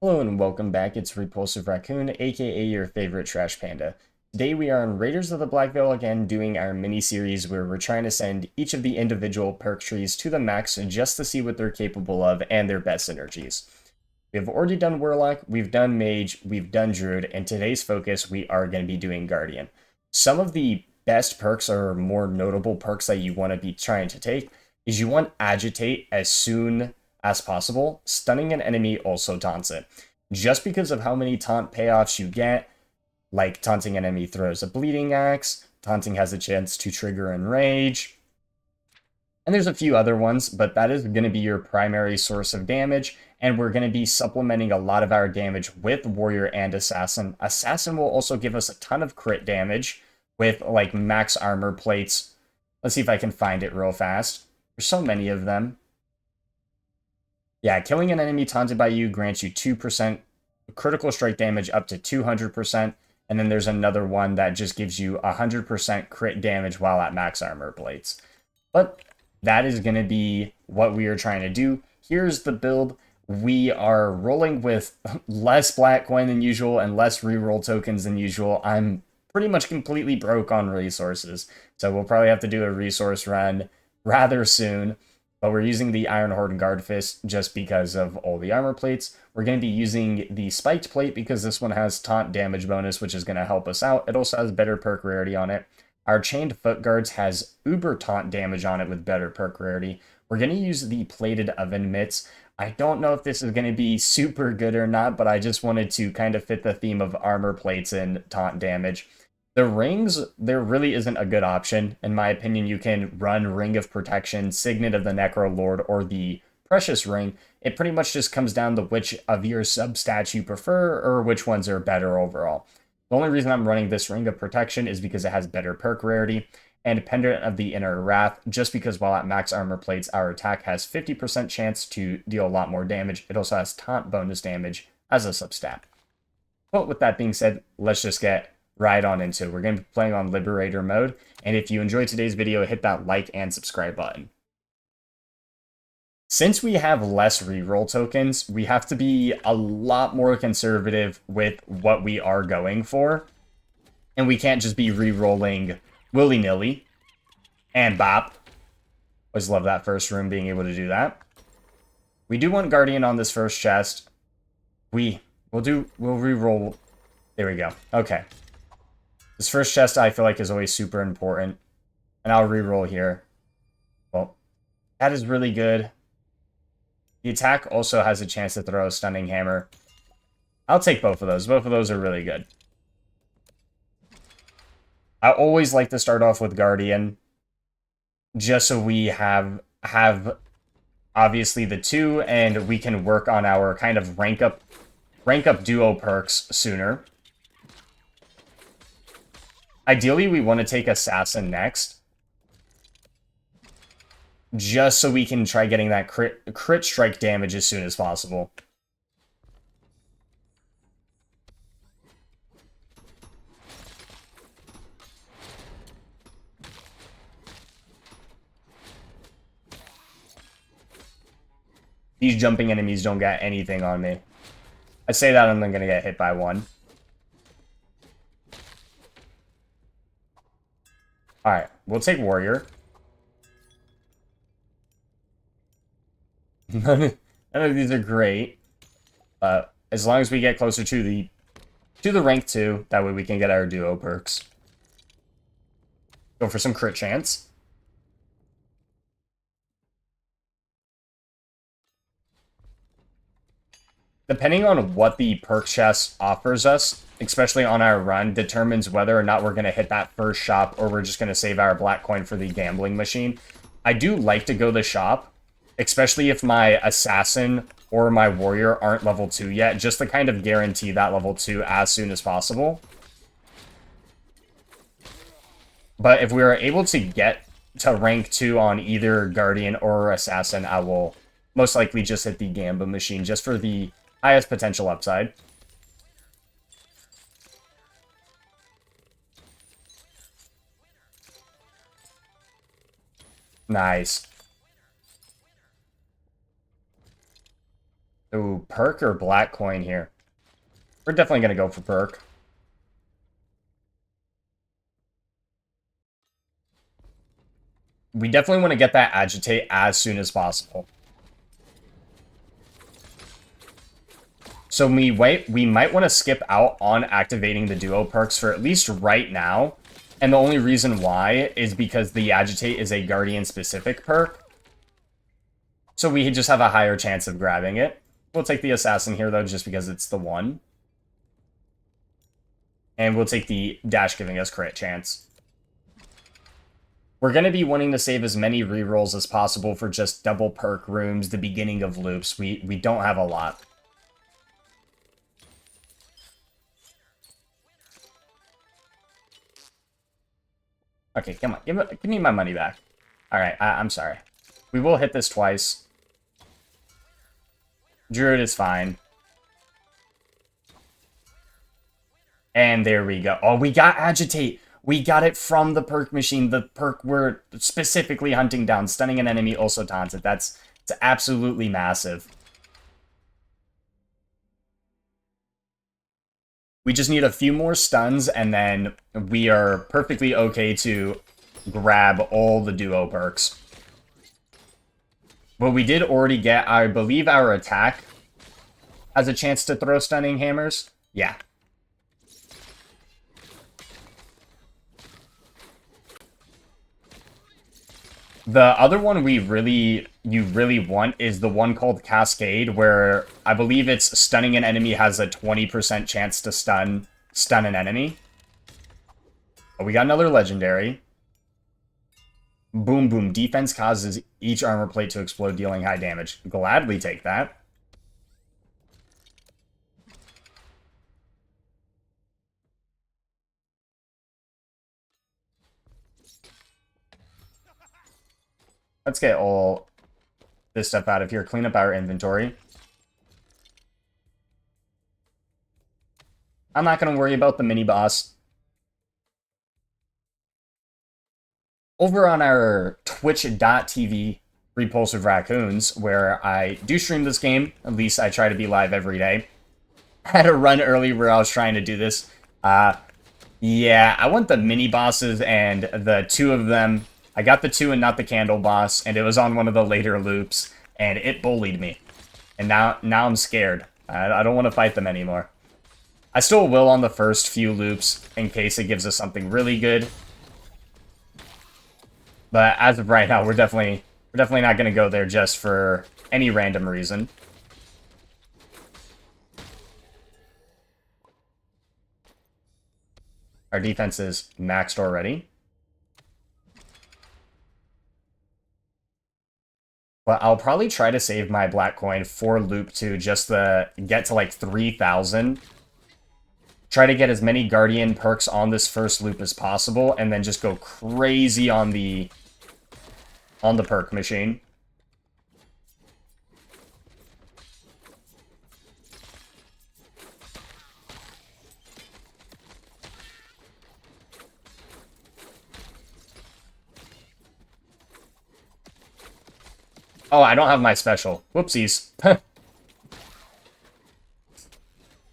Hello and welcome back, it's Repulsive Raccoon, aka your favorite trash panda. Today we are on Raiders of the Blackveil again, doing our mini-series where we're trying to send each of the individual perk trees to the max just to see what they're capable of and their best synergies. We have already done Warlock, we've done Mage, we've done Druid, and today's focus we are going to be doing Guardian. Some of the best perks or more notable perks that you want to be trying to take is you want Agitate as soon as possible. Stunning an enemy also taunts it. Just because of how many taunt payoffs you get, like taunting an enemy throws a bleeding axe, taunting has a chance to trigger enrage, and there's a few other ones, but that is going to be your primary source of damage, and we're going to be supplementing a lot of our damage with Warrior and Assassin. Assassin will also give us a ton of crit damage with like max armor plates. Let's see if I can find it real fast. There's so many of them. Yeah, killing an enemy taunted by you grants you 2% critical strike damage up to 200%, and then there's another one that just gives you 100% crit damage while at max armor plates. But that is going to be what we are trying to do. Here's the build. We are rolling with less black coin than usual and less reroll tokens than usual. I'm pretty much completely broke on resources, so we'll probably have to do a resource run rather soon. But we're using the Iron Horde and Guard Fist just because of all the armor plates. We're going to be using the Spiked Plate because this one has taunt damage bonus, which is going to help us out. It also has better perk rarity on it. Our Chained Foot Guards has uber taunt damage on it with better perk rarity. We're going to use the Plated Oven Mitts. I don't know if this is going to be super good or not, but I just wanted to kind of fit the theme of armor plates and taunt damage. The rings, there really isn't a good option. In my opinion, you can run Ring of Protection, Signet of the Necro Lord, or the Precious Ring. It pretty much just comes down to which of your substats you prefer, or which ones are better overall. The only reason I'm running this Ring of Protection is because it has better perk rarity, and Pendant of the Inner Wrath, just because while at max armor plates, our attack has 50% chance to deal a lot more damage. It also has taunt bonus damage as a substat. But with that being said, let's just get right on into it. We're going to be playing on Liberator mode, and if you enjoyed today's video, hit that like and subscribe button. Since we have less reroll tokens, we have to be a lot more conservative with what we are going for, and we can't just be rerolling willy-nilly. And bop. Always love that first room, being able to do that. We do want Guardian on this first chest. We'll reroll. There we go. Okay. This first chest I feel like is always super important. And I'll reroll here. Well, that is really good. The attack also has a chance to throw a Stunning Hammer. I'll take both of those. Both of those are really good. I always like to start off with Guardian, just so we have obviously the two, and we can work on our kind of rank up duo perks sooner. Ideally, we want to take Assassin next, just so we can try getting that crit strike damage as soon as possible. These jumping enemies don't got anything on me. I say that and I'm going to get hit by one. Alright, we'll take Warrior. None of these are great. As long as we get closer to the rank 2, that way we can get our duo perks. Go for some crit chance. Depending on what the perk chest offers us, especially on our run, determines whether or not we're going to hit that first shop or we're just going to save our black coin for the gambling machine. I do like to go the shop, especially if my assassin or my warrior aren't level 2 yet, just to kind of guarantee that level 2 as soon as possible. But if we are able to get to rank 2 on either Guardian or Assassin, I will most likely just hit the Gamba machine just for the highest potential upside. Nice. Ooh, perk or black coin here? We're definitely going to go for perk. We definitely want to get that agitate as soon as possible. So we might want to skip out on activating the duo perks for at least right now. And the only reason why is because the agitate is a guardian specific perk. So we just have a higher chance of grabbing it. We'll take the assassin here though, just because it's the one. And we'll take the dash giving us crit chance. We're going to be wanting to save as many rerolls as possible for just double perk rooms, the beginning of loops. We don't have a lot. Okay, come on. Give me my money back. Alright, I'm sorry. We will hit this twice. Druid is fine. And there we go. Oh, we got agitate. We got it from the perk machine. The perk we're specifically hunting down. Stunning an enemy, also taunted. It's absolutely massive. We just need a few more stuns, and then we are perfectly okay to grab all the duo perks. Well, we did already get, I believe, our attack has a chance to throw stunning hammers. Yeah. The other one you really want is the one called Cascade, where I believe it's stunning an enemy has a 20% chance to stun an enemy. Oh, we got another legendary. Boom, boom. Defense causes each armor plate to explode, dealing high damage. Gladly take that. Let's get all this stuff out of here. Clean up our inventory. I'm not going to worry about the mini-boss. Over on our twitch.tv, Repulsive Raccoons, where I do stream this game, at least I try to be live every day. I had a run early where I was trying to do this. Yeah, I want the mini-bosses and the two of them. I got the two and not the candle boss, and it was on one of the later loops, and it bullied me. And now I'm scared. I don't want to fight them anymore. I still will on the first few loops, in case it gives us something really good. But as of right now, we're definitely not going to go there just for any random reason. Our defense is maxed already. But I'll probably try to save my black coin for loop 2 just to get to like 3,000. Try to get as many guardian perks on this first loop as possible, and then just go crazy on the perk machine. Oh, I don't have my special. Whoopsies.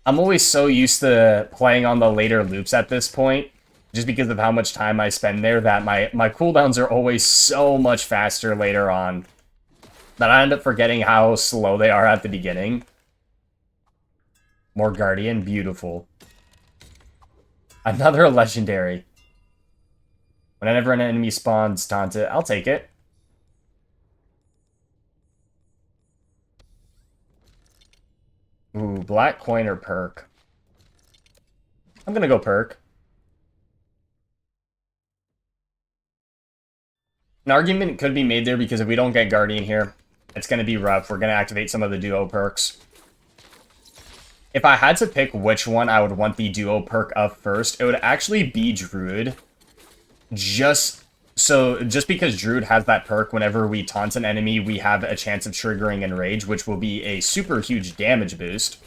I'm always so used to playing on the later loops at this point, just because of how much time I spend there, that my cooldowns are always so much faster later on, that I end up forgetting how slow they are at the beginning. More Guardian, beautiful. Another legendary. Whenever an enemy spawns taunted, I'll take it. Ooh, black coin or perk? I'm gonna go perk. An argument could be made there because if we don't get Guardian here, it's gonna be rough. We're gonna activate some of the duo perks. If I had to pick which one I would want the duo perk of first, it would actually be Druid. Just because Druid has that perk, whenever we taunt an enemy, we have a chance of triggering Enrage, which will be a super huge damage boost.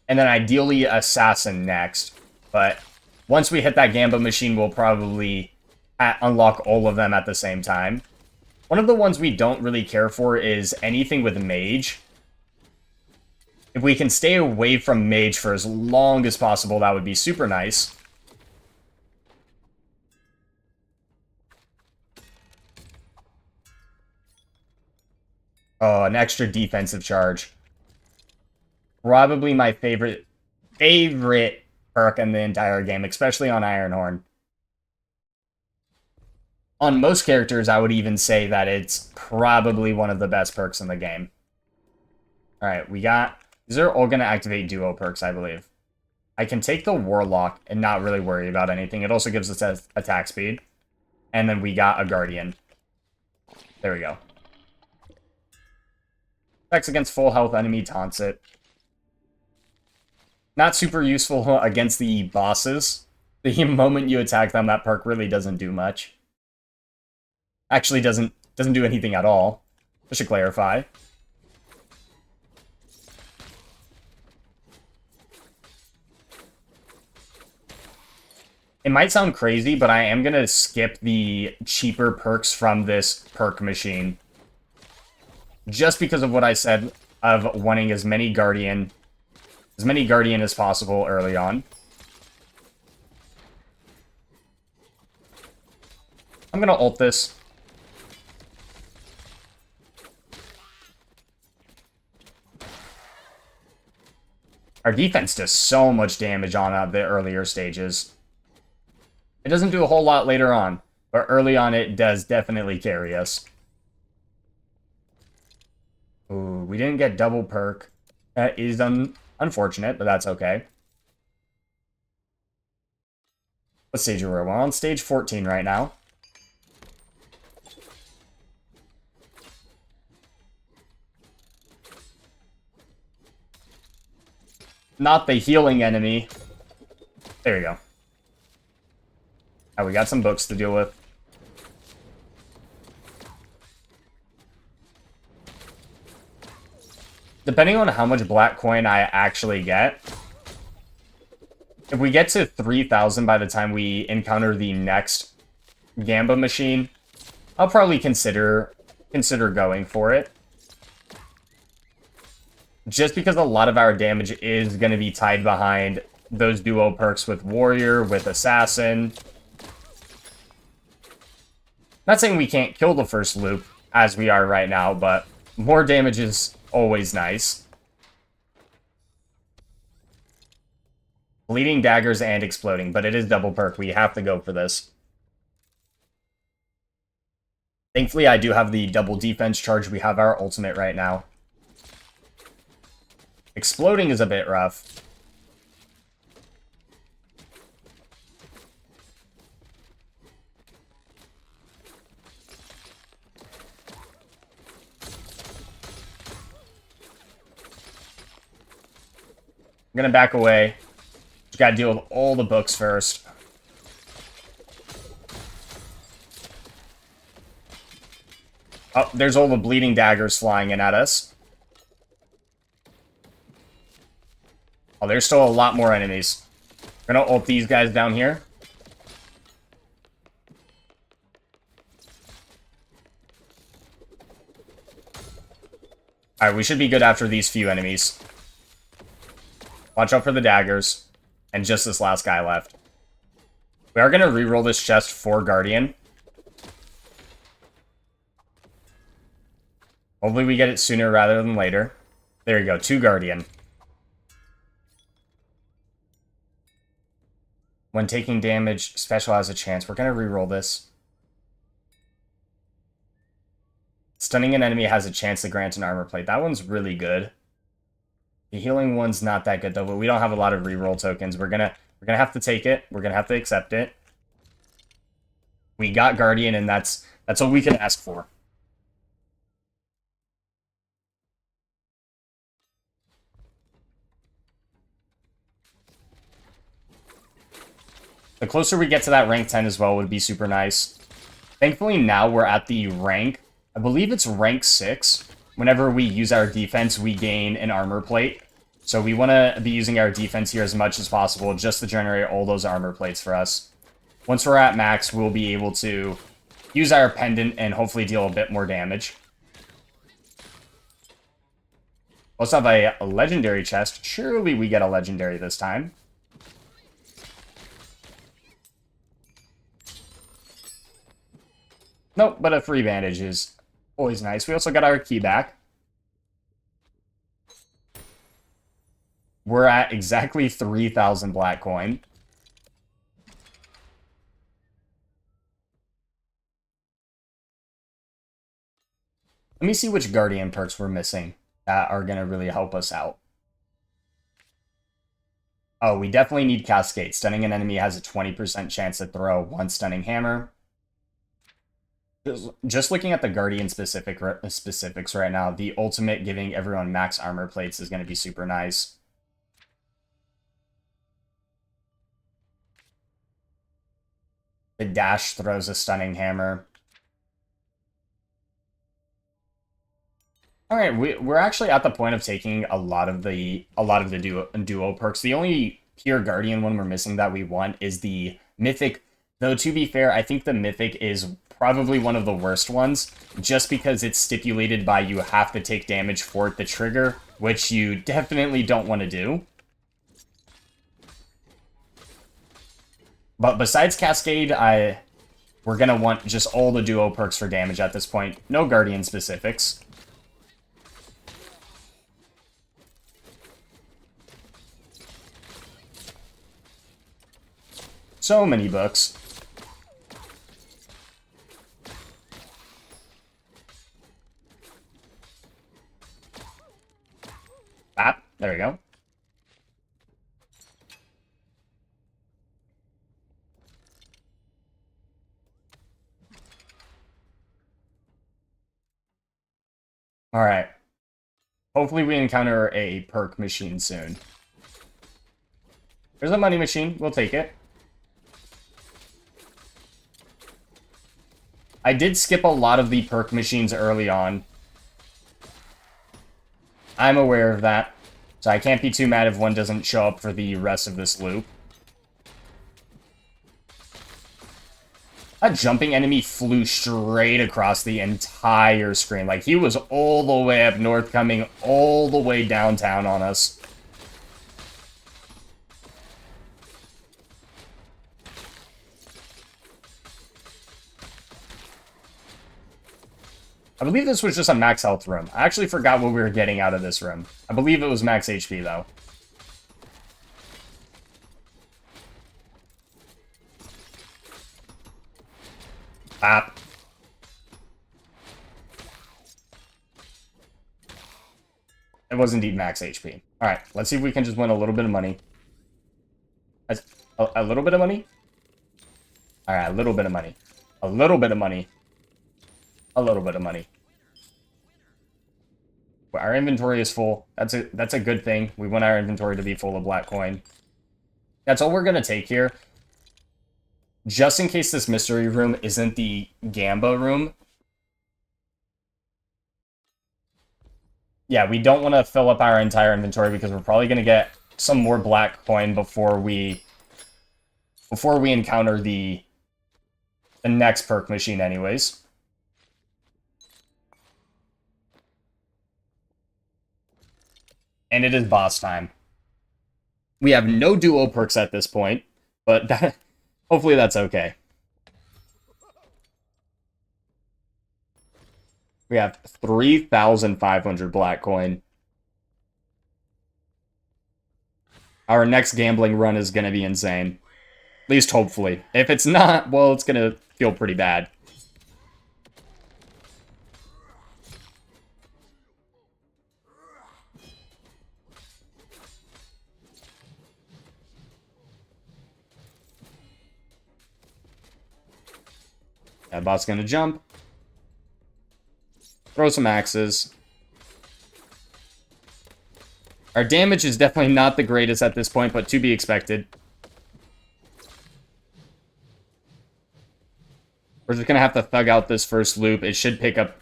And then ideally Assassin next. But once we hit that Gamba machine, we'll probably unlock all of them at the same time. One of the ones we don't really care for is anything with mage. If we can stay away from mage for as long as possible, that would be super nice. Oh, an extra defensive charge. Probably my favorite perk in the entire game, especially on Ironhorn. On most characters, I would even say that it's probably one of the best perks in the game. Alright, we got... These are all going to activate duo perks, I believe. I can take the Warlock and not really worry about anything. It also gives us attack speed. And then we got a Guardian. There we go. Attacks against full health enemy, taunts it. Not super useful against the bosses. The moment you attack them, that perk really doesn't do much. Actually doesn't do anything at all. Just to clarify. It might sound crazy, but I am going to skip the cheaper perks from this perk machine. Just because of what I said of wanting as many Guardian as possible early on. I'm going to ult this. Our defense does so much damage on the earlier stages. It doesn't do a whole lot later on, but early on it does definitely carry us. Ooh, we didn't get double perk. That is unfortunate, but that's okay. What stage are we? We're on stage 14 right now. Not the healing enemy. There we go. We got some books to deal with. Depending on how much black coin I actually get, if we get to 3,000 by the time we encounter the next Gamba machine, I'll probably consider going for it. Just because a lot of our damage is going to be tied behind those duo perks with Warrior, with Assassin. Not saying we can't kill the first loop, as we are right now, but more damage is always nice. Bleeding daggers and exploding, but it is double perk. We have to go for this. Thankfully, I do have the double defense charge. We have our ultimate right now. Exploding is a bit rough. I'm gonna back away. Just gotta deal with all the books first. Oh, there's all the bleeding daggers flying in at us. Oh, there's still a lot more enemies. We're gonna ult these guys down here. Alright, we should be good after these few enemies. Watch out for the daggers. And just this last guy left. We are going to reroll this chest for Guardian. Hopefully we get it sooner rather than later. There you go, 2 Guardian. When taking damage, special has a chance. We're going to reroll this. Stunning an enemy has a chance to grant an armor plate. That one's really good. The healing one's not that good though, but we don't have a lot of reroll tokens. We're gonna have to take it. We're gonna have to accept it. We got Guardian, and that's all we can ask for. The closer we get to that rank 10 as well would be super nice. Thankfully now we're at the rank, I believe it's rank 6. Whenever we use our defense, we gain an armor plate. So we want to be using our defense here as much as possible just to generate all those armor plates for us. Once we're at max, we'll be able to use our pendant and hopefully deal a bit more damage. Also have a legendary chest. Surely we get a legendary this time. Nope, but a free bandage is always nice. We also got our key back. We're at exactly 3,000 black coin. Let me see which Guardian perks we're missing that are going to really help us out. Oh, we definitely need Cascade. Stunning an enemy has a 20% chance to throw one stunning hammer. Just looking at the Guardian specifics right now, the ultimate giving everyone max armor plates is going to be super nice. The dash throws a stunning hammer. All right, we're actually at the point of taking a lot of the duo perks. The only pure Guardian one we're missing that we want is the Mythic. Though to be fair, I think the Mythic is probably one of the worst ones, just because it's stipulated by you have to take damage for it to trigger, which you definitely don't want to do. But besides Cascade, we're gonna want just all the duo perks for damage at this point. No Guardian specifics. So many books. Ah, there we go. Alright. Hopefully we encounter a perk machine soon. There's a money machine. We'll take it. I did skip a lot of the perk machines early on. I'm aware of that. So I can't be too mad if one doesn't show up for the rest of this loop. That jumping enemy flew straight across the entire screen. Like, he was all the way up north, coming all the way downtown on us. I believe this was just a max health room. I actually forgot what we were getting out of this room. I believe it was max HP, though. Bap. It was indeed max HP. Alright, let's see if we can just win a little bit of money. A little bit of money? Alright, a little bit of money. A little bit of money. A little bit of money. Our inventory is full. That's a good thing. We want our inventory to be full of black coin. That's all we're going to take here. Just in case this mystery room isn't the Gamba room. Yeah, we don't want to fill up our entire inventory because we're probably going to get some more black coin before we encounter the next perk machine anyways. And it is boss time. We have no duo perks at this point, but hopefully that's okay. We have 3,500 black coin. Our next gambling run is going to be insane. At least hopefully. If it's not, well, it's going to feel pretty bad. That bot's gonna jump. Throw some axes. Our damage is definitely not the greatest at this point, but to be expected. We're just gonna have to thug out this first loop. It should pick up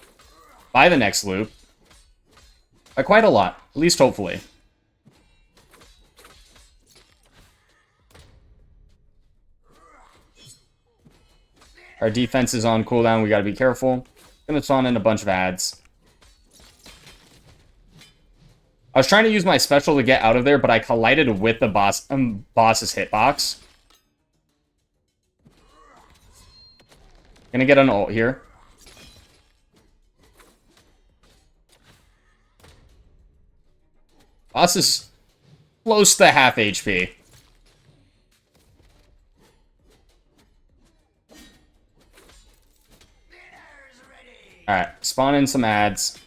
by the next loop. By quite a lot. At least hopefully. Our defense is on cooldown. We got to be careful. Gonna spawn in a bunch of ads. I was trying to use my special to get out of there, but I collided with the boss's hitbox. Gonna get an ult here. Boss is close to half HP. Alright, spawn in some ads.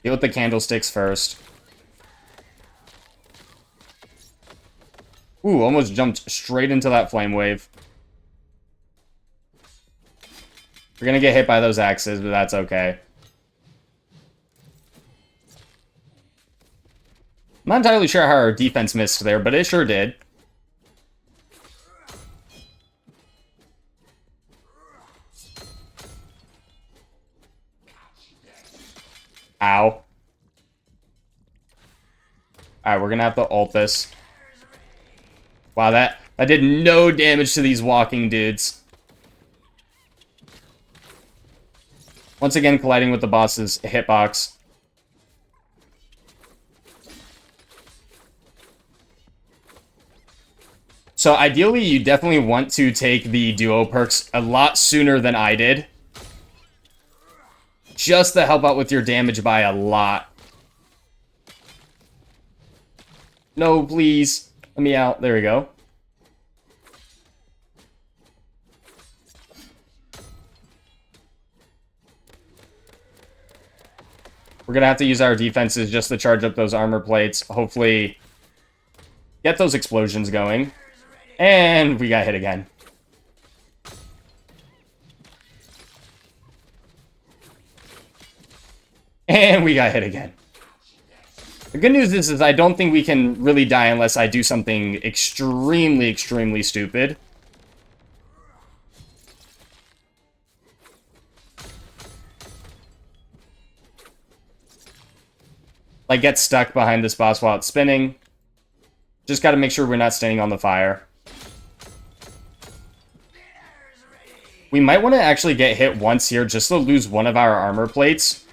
Deal with the candlesticks first. Ooh, almost jumped straight into that flame wave. We're gonna get hit by those axes, but that's okay. I'm not entirely sure how our defense missed there, but it sure did. Ow. Alright, we're gonna have to ult this. Wow, that did no damage to these walking dudes. Once again, colliding with the boss's hitbox. So ideally, you definitely want to take the duo perks a lot sooner than I did. Just to help out with your damage by a lot. No, please. Let me out. There we go. We're gonna have to use our defenses just to charge up those armor plates. Hopefully, get those explosions going. And we got hit again. And we got hit again. The good news is I don't think we can really die unless I do something extremely, extremely stupid. Like, get stuck behind this boss while it's spinning. Just gotta make sure we're not standing on the fire. We might want to actually get hit once here just to lose one of our armor plates.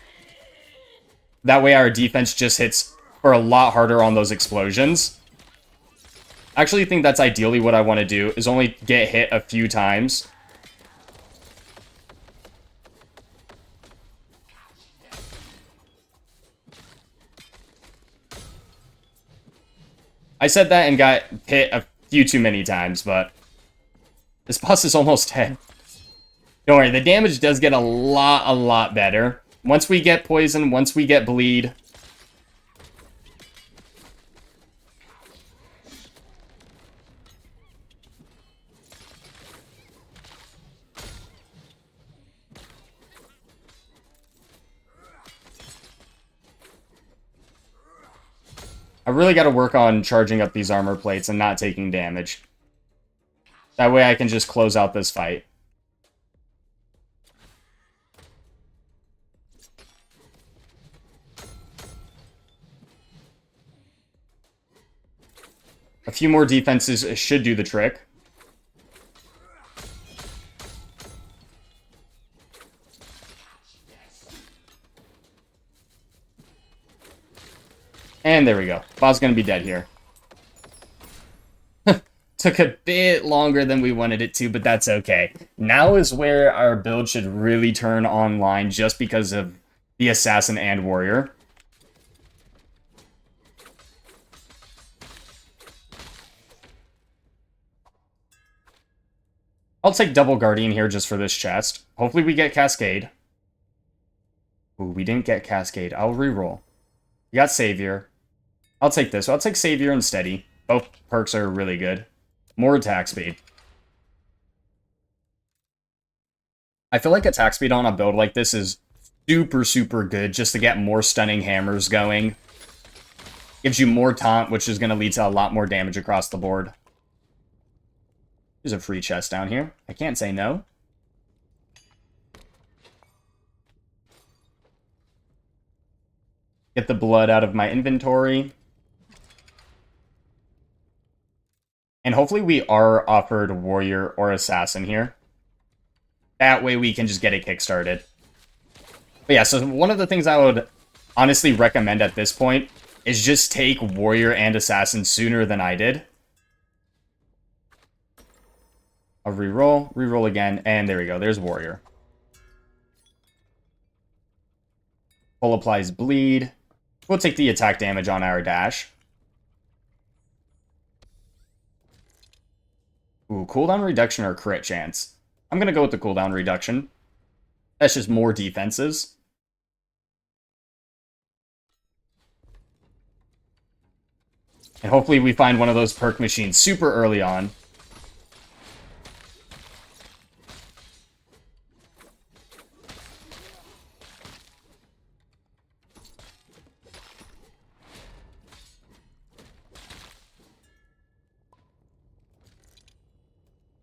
That way our defense just hits for a lot harder on those explosions. I actually think that's ideally what I want to do, is only get hit a few times. I said that and got hit a few too many times, but this boss is almost dead. Don't worry, the damage does get a lot better. Once we get poison, once we get bleed. I really got to work on charging up these armor plates and not taking damage. That way I can just close out this fight. A few more defenses should do the trick. And there we go. Bob's gonna be dead here. Took a bit longer than we wanted it to, but that's okay. Now is where our build should really turn online just because of the Assassin and Warrior. I'll take Double Guardian here just for this chest. Hopefully we get Cascade. Ooh, we didn't get Cascade. I'll reroll. We got Savior. I'll take this. I'll take Savior and Steady. Both perks are really good. More attack speed. I feel like attack speed on a build like this is super good just to get more stunning hammers going. Gives you more taunt, which is going to lead to a lot more damage across the board. There's a free chest down here. I can't say no. Get the blood out of my inventory. And hopefully we are offered Warrior or Assassin here. That way we can just get it kickstarted. But yeah, so one of the things I would honestly recommend at this point is just take Warrior and Assassin sooner than I did. I'll reroll again, and there we go. There's Warrior. Full applies bleed. We'll take the attack damage on our dash. Ooh, cooldown reduction or crit chance. I'm going to go with the cooldown reduction. That's just more defenses. And hopefully we find one of those perk machines super early on.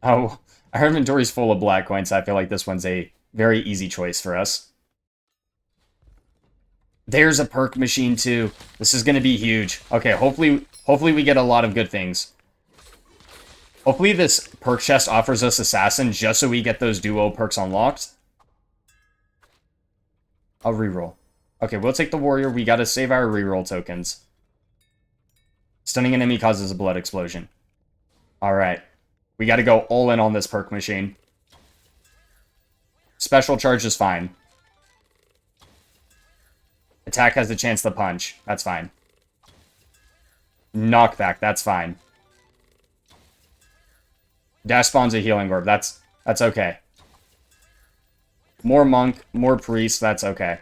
Oh, our inventory's full of black coins, so I feel like this one's a very easy choice for us. There's a perk machine too. This is going to be huge. Okay, hopefully we get a lot of good things. Hopefully this perk chest offers us Assassin just so we get those duo perks unlocked. I'll reroll. Okay, we'll take the Warrior. We got to save our reroll tokens. Stunning enemy causes a blood explosion. Alright. We got to go all in on this perk machine. Special charge is fine. Attack has the chance to punch. That's fine. Knockback. That's fine. Dash spawns a healing orb. That's okay. More monk, more priest. That's okay.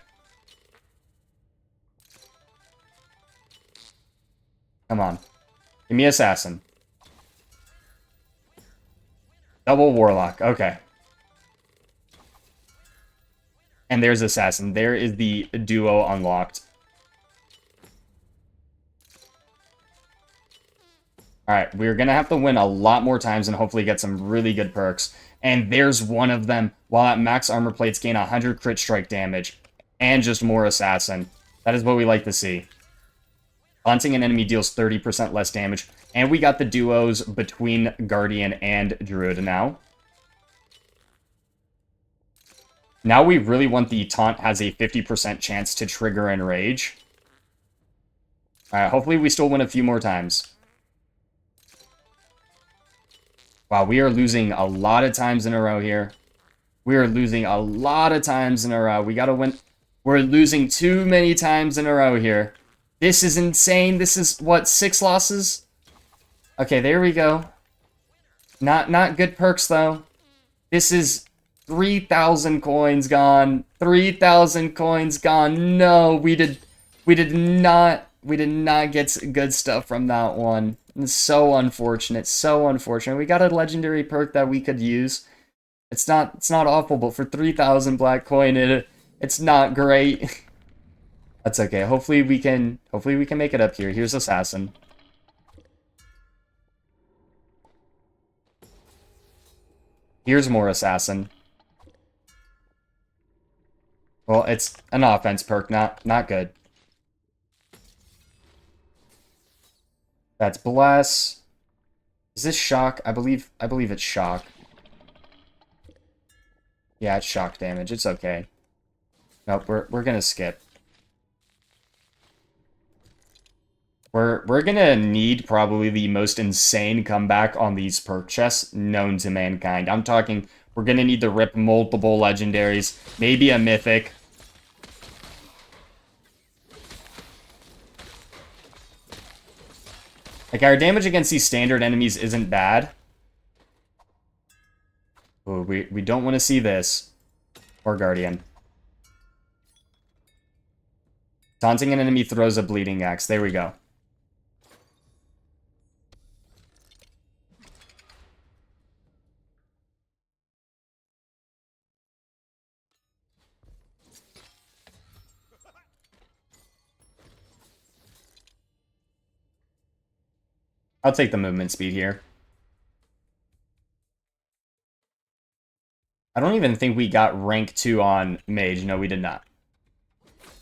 Come on. Give me assassin. Double warlock. Okay. And there's assassin. There is the duo unlocked. Alright, we're going to have to win a lot more times and hopefully get some really good perks. And there's one of them. While at max armor plates gain 100 crit strike damage. And just more assassin. That is what we like to see. Haunting an enemy deals 30% less damage. And we got the duos between Guardian and Druid now. Now we really want the taunt has a 50% chance to trigger Enrage. Alright, hopefully we still win a few more times. Wow, we are losing a lot of times in a row here. We are losing a lot of times in a row. We gotta win. We're losing too many times in a row here. This is insane. This is, what, 6 losses? Okay, there we go. Not good perks, though. This is 3,000 coins gone. 3,000 coins gone. No, we did not get good stuff from that one. It's so unfortunate. So unfortunate. We got a legendary perk that we could use. It's not awful, but for 3,000 black coin, it's not great. That's okay. Hopefully we can make it up here. Here's assassin. Here's more assassin. Well, it's an offense perk, not good. That's bless. Is this shock? I believe it's shock. Yeah, it's shock damage. It's okay. Nope, we're gonna skip. We're gonna need probably the most insane comeback on these perk chests known to mankind. I'm talking, we're gonna need to rip multiple legendaries, maybe a mythic. Like, our damage against these standard enemies isn't bad. Ooh, we don't want to see this. Or Guardian. Taunting an enemy throws a bleeding axe. There we go. I'll take the movement speed here. I don't even think we got rank 2 on Mage. No, we did not.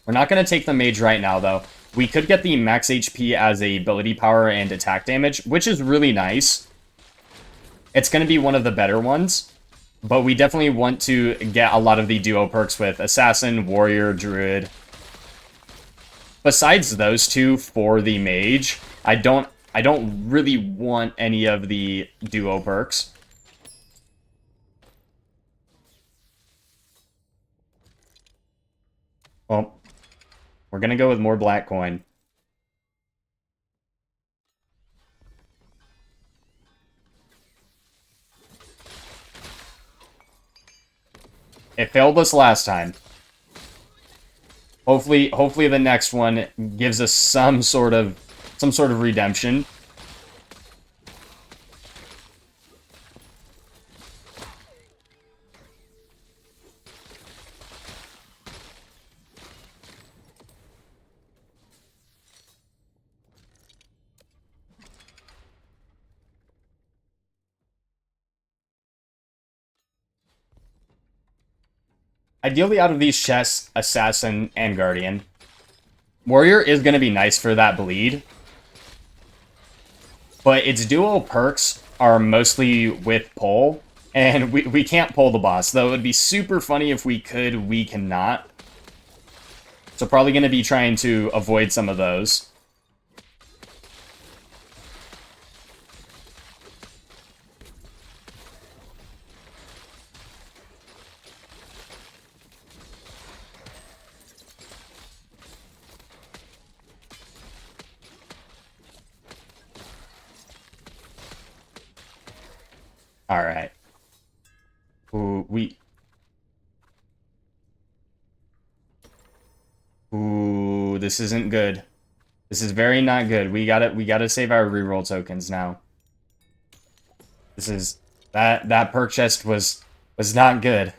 We're not going to take the Mage right now, though. We could get the max HP as a ability power and attack damage, which is really nice. It's going to be one of the better ones, but we definitely want to get a lot of the duo perks with Assassin, Warrior, Druid. Besides those two for the Mage, I don't really want any of the duo perks. Well, we're going to go with more black coin. It failed us last time. Hopefully the next one gives us some sort of redemption. Ideally, out of these chests, Assassin and Guardian. Warrior is going to be nice for that bleed. But its duo perks are mostly with pull. And we can't pull the boss. Though it would be super funny if we could, we cannot. So probably going to be trying to avoid some of those. Alright. Ooh, Ooh, this isn't good. This is very not good. We gotta save our reroll tokens now. This is... That perk chest was not good.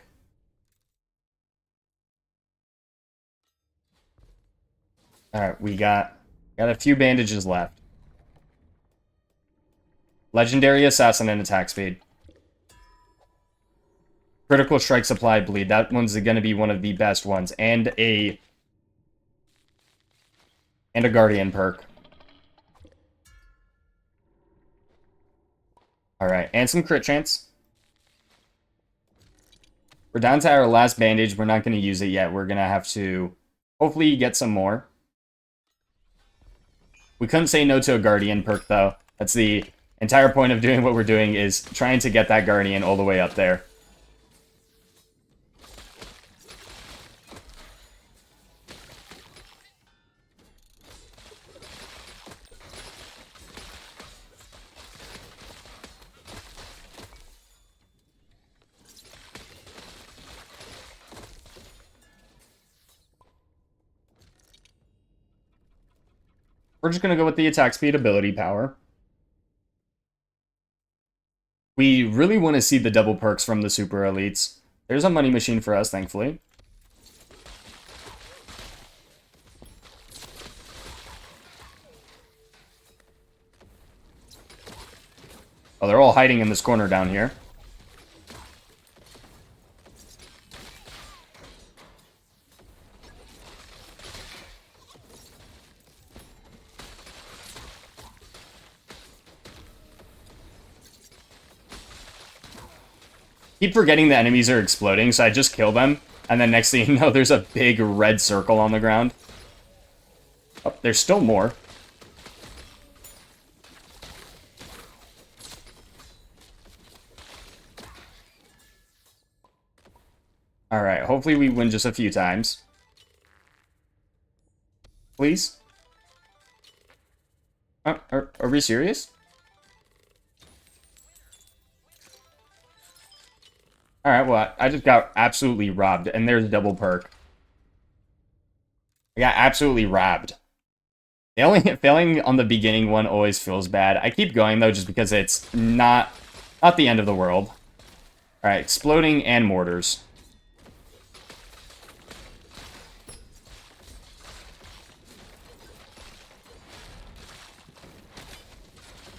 Alright, we got a few bandages left. Legendary Assassin and attack speed. Critical strike supply bleed. That one's going to be one of the best ones. And a Guardian perk. Alright, and some crit chance. We're down to our last bandage. We're not going to use it yet. We're going to have to hopefully get some more. We couldn't say no to a Guardian perk, though. That's the entire point of doing what we're doing, is trying to get that Guardian all the way up there. We're just going to go with the attack speed, ability power. We really want to see the double perks from the super elites. There's a money machine for us, thankfully. Oh, they're all hiding in this corner down here. Keep forgetting the enemies are exploding, so I just kill them, and then next thing you know, there's a big red circle on the ground. Oh, there's still more. Alright, hopefully we win just a few times. Please? Are we serious? Alright, well, I just got absolutely robbed, and there's double perk. I got absolutely robbed. Failing on the beginning one always feels bad. I keep going, though, just because it's not the end of the world. Alright, exploding and mortars.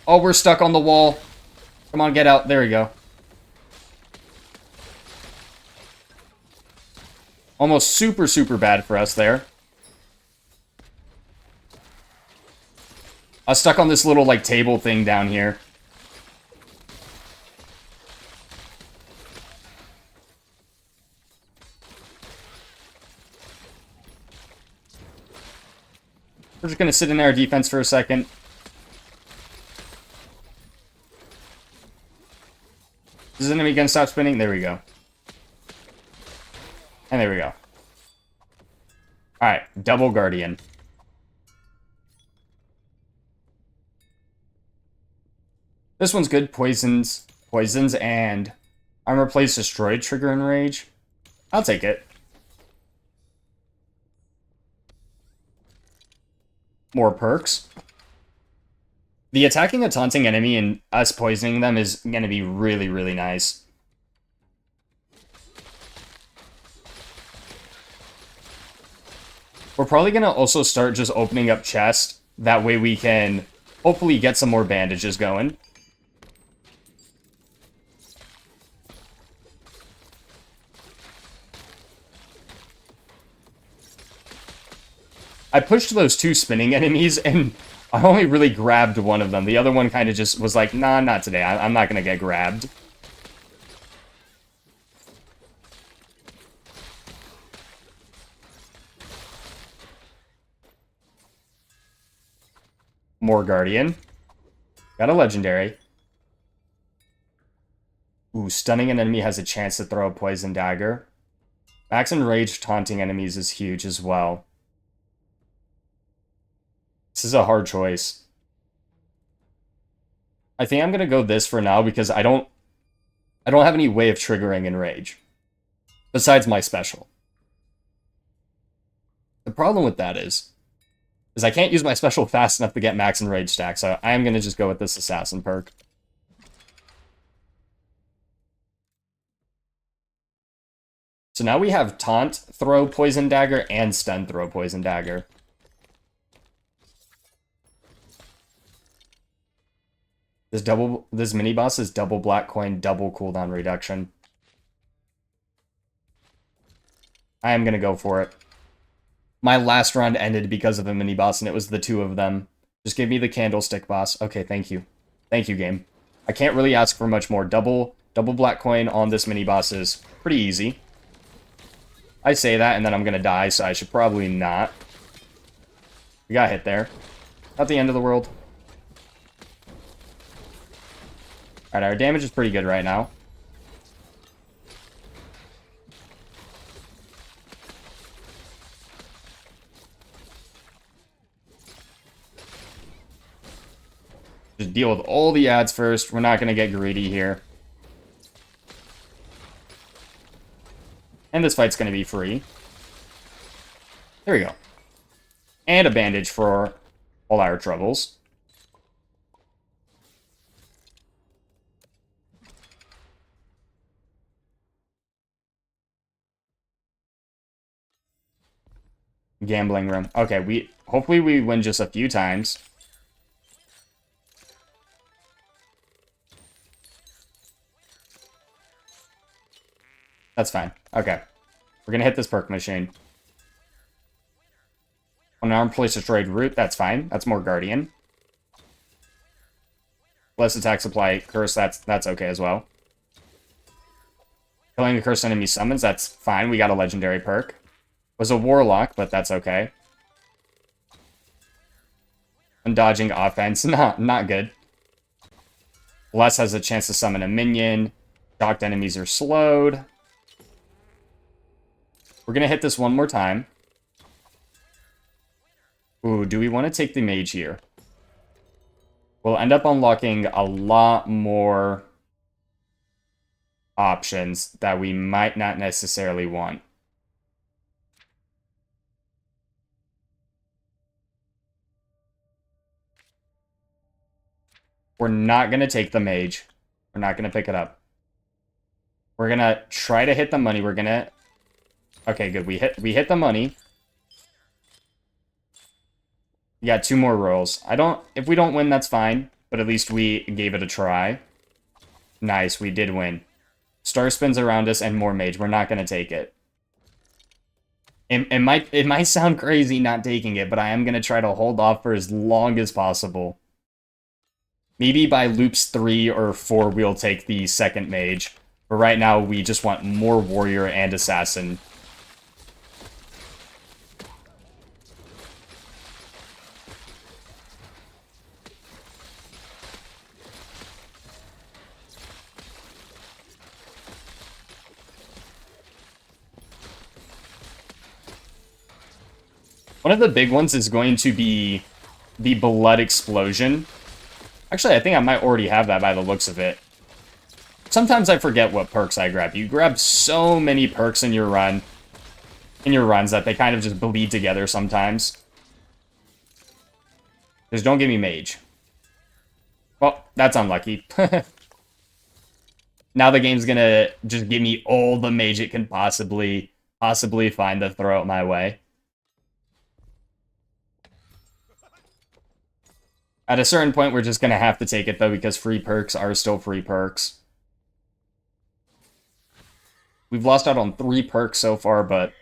Oh, we're stuck on the wall. Come on, get out. There we go. Almost super, super bad for us there. I was stuck on this little, like, table thing down here. We're just going to sit in our defense for a second. Is the enemy going to stop spinning? There we go. And there we go. Alright, double Guardian. This one's good. Poisons, and armor plates destroyed, trigger enrage. I'll take it. More perks. The attacking a taunting enemy and us poisoning them is going to be really, really nice. We're probably going to also start just opening up chests. That way we can hopefully get some more bandages going. I pushed those 2 spinning enemies, and I only really grabbed one of them. The other one kind of just was like, nah, not today. I'm not going to get grabbed. More Guardian. Got a Legendary. Ooh, stunning an enemy has a chance to throw a Poison Dagger. Max Enrage taunting enemies is huge as well. This is a hard choice. I think I'm going to go this for now because I don't have any way of triggering Enrage. Besides my special. The problem with that is I can't use my special fast enough to get max Enrage stack, so I am going to just go with this Assassin perk. So now we have Taunt, Throw, Poison Dagger, and Stun, Throw, Poison Dagger. This mini boss is double black coin, double cooldown reduction. I am gonna go for it. My last round ended because of a mini boss, and it was the 2 of them. Just give me the candlestick boss. Okay, thank you. Thank you, game. I can't really ask for much more. Double black coin on this mini boss is pretty easy. I say that, and then I'm gonna die, so I should probably not. We got hit there. Not the end of the world. Alright, our damage is pretty good right now. Just deal with all the ads first. We're not going to get greedy here. And this fight's going to be free. There we go. And a bandage for all our troubles. Gambling room. Okay, hopefully we win just a few times. That's fine. Okay. We're gonna hit this perk machine. Unarmed place destroyed root, that's fine. That's more Guardian. Less attack supply, curse, that's okay as well. Killing a cursed enemy summons, that's fine. We got a legendary perk. Was a warlock, but that's okay. Undodging offense, not good. Less has a chance to summon a minion. Shocked enemies are slowed. We're gonna hit this one more time. Ooh, do we want to take the mage here? We'll end up unlocking a lot more options that we might not necessarily want. We're not going to take the mage. We're not going to pick it up. We're going to try to hit the money. We're going to... Okay, good. We hit the money. We got 2 more rolls. If we don't win, that's fine. But at least we gave it a try. Nice, we did win. Star spins around us and more mage. We're not going to take it. It might sound crazy not taking it, but I am going to try to hold off for as long as possible. Maybe by loops 3 or 4, we'll take the second mage. But right now, we just want more warrior and assassin. One of the big ones is going to be the Blood Explosion. Actually, I think I might already have that by the looks of it. Sometimes I forget what perks I grab. You grab so many perks in your runs that they kind of just bleed together sometimes. Just don't give me Mage. Well, that's unlucky. Now the game's gonna just give me all the Mage it can possibly find to throw it my way. At a certain point, we're just gonna have to take it, though, because free perks are still free perks. We've lost out on 3 perks so far, but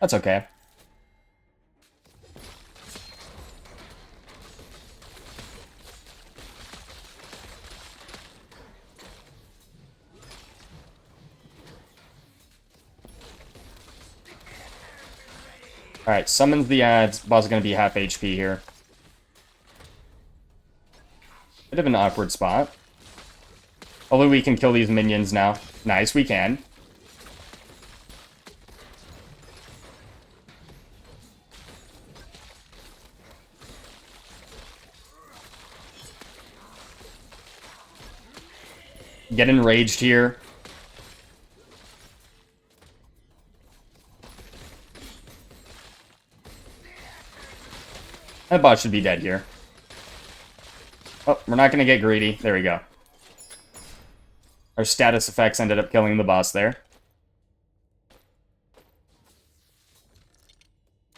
that's okay. Alright, summons the ads. Boss is going to be half HP here. Bit of an awkward spot. Hopefully we can kill these minions now. Nice, we can. Get enraged here. That bot should be dead here. Oh, we're not going to get greedy. There we go. Our status effects ended up killing the boss there.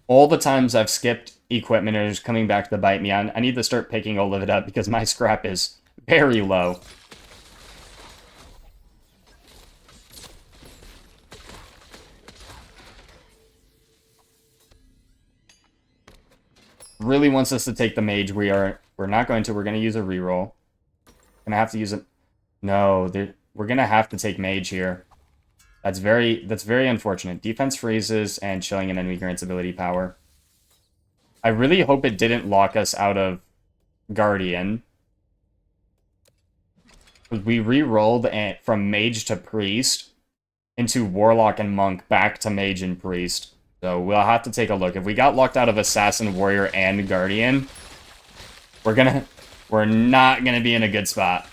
All the times I've skipped equipment are just coming back to bite me. I need to start picking all of it up because my scrap is very low. Really wants us to take the mage. We're not going to. We're going to use a reroll. Gonna have to use it. No, we're gonna have to take mage here. That's very unfortunate. Defense freezes and chilling an enemy grants ability power. I really hope it didn't lock us out of Guardian. We re-rolled from mage to priest into warlock and monk back to mage and priest. So we'll have to take a look. If we got locked out of assassin, warrior, and guardian, we're not gonna be in a good spot.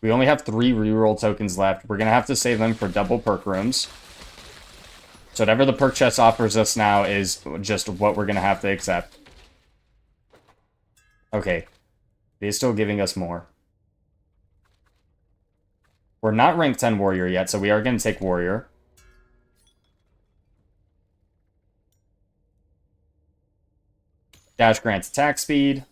We only have 3 reroll tokens left. We're gonna have to save them for double perk rooms. So whatever the perk chest offers us now is just what we're gonna have to accept. Okay. It is still giving us more. We're not rank 10 warrior yet, so we are gonna take warrior. Dash grants attack speed.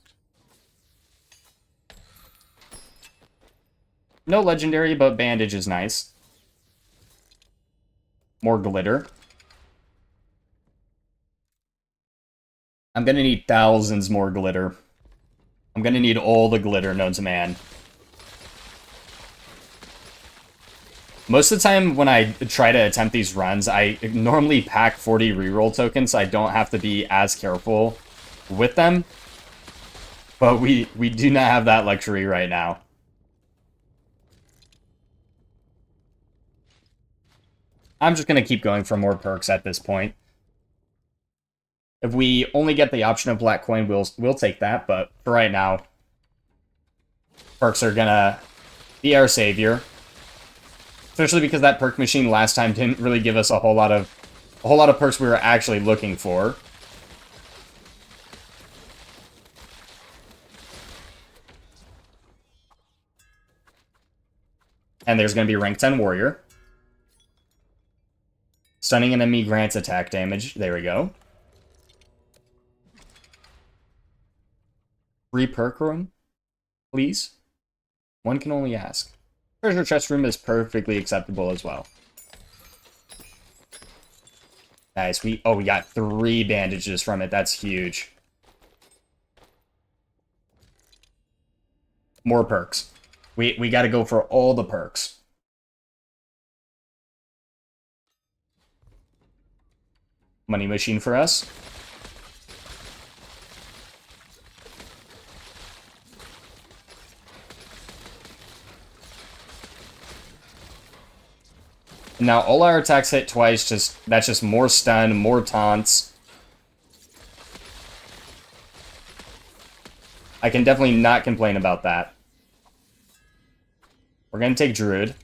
No legendary, but bandage is nice. More glitter. I'm gonna need thousands more glitter. I'm gonna need all the glitter known to man. Most of the time when I try to attempt these runs, I normally pack 40 reroll tokens, so I don't have to be as careful with them. But we do not have that luxury right now. I'm just gonna keep going for more perks at this point. If we only get the option of black coin, we'll take that, but for right now, perks are gonna be our savior. Especially because that perk machine last time didn't really give us a whole lot of perks we were actually looking for. And there's gonna be rank 10 warrior. Stunning an enemy grants attack damage. There we go. Free perk room, please. One can only ask. Treasure chest room is perfectly acceptable as well. Nice. We got 3 bandages from it. That's huge. More perks. We got to go for all the perks. Money machine for us. Now all our attacks hit twice, that's just more stun, more taunts. I can definitely not complain about that. We're going to take Druid.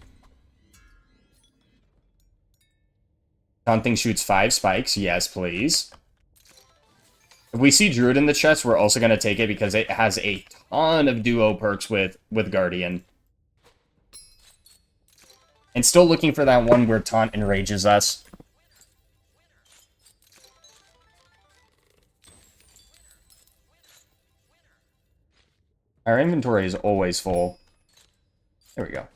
Taunting shoots 5 spikes. Yes, please. If we see Druid in the chest, we're also going to take it because it has a ton of duo perks with Guardian. And still looking for that one where Taunt enrages us. Our inventory is always full. There we go.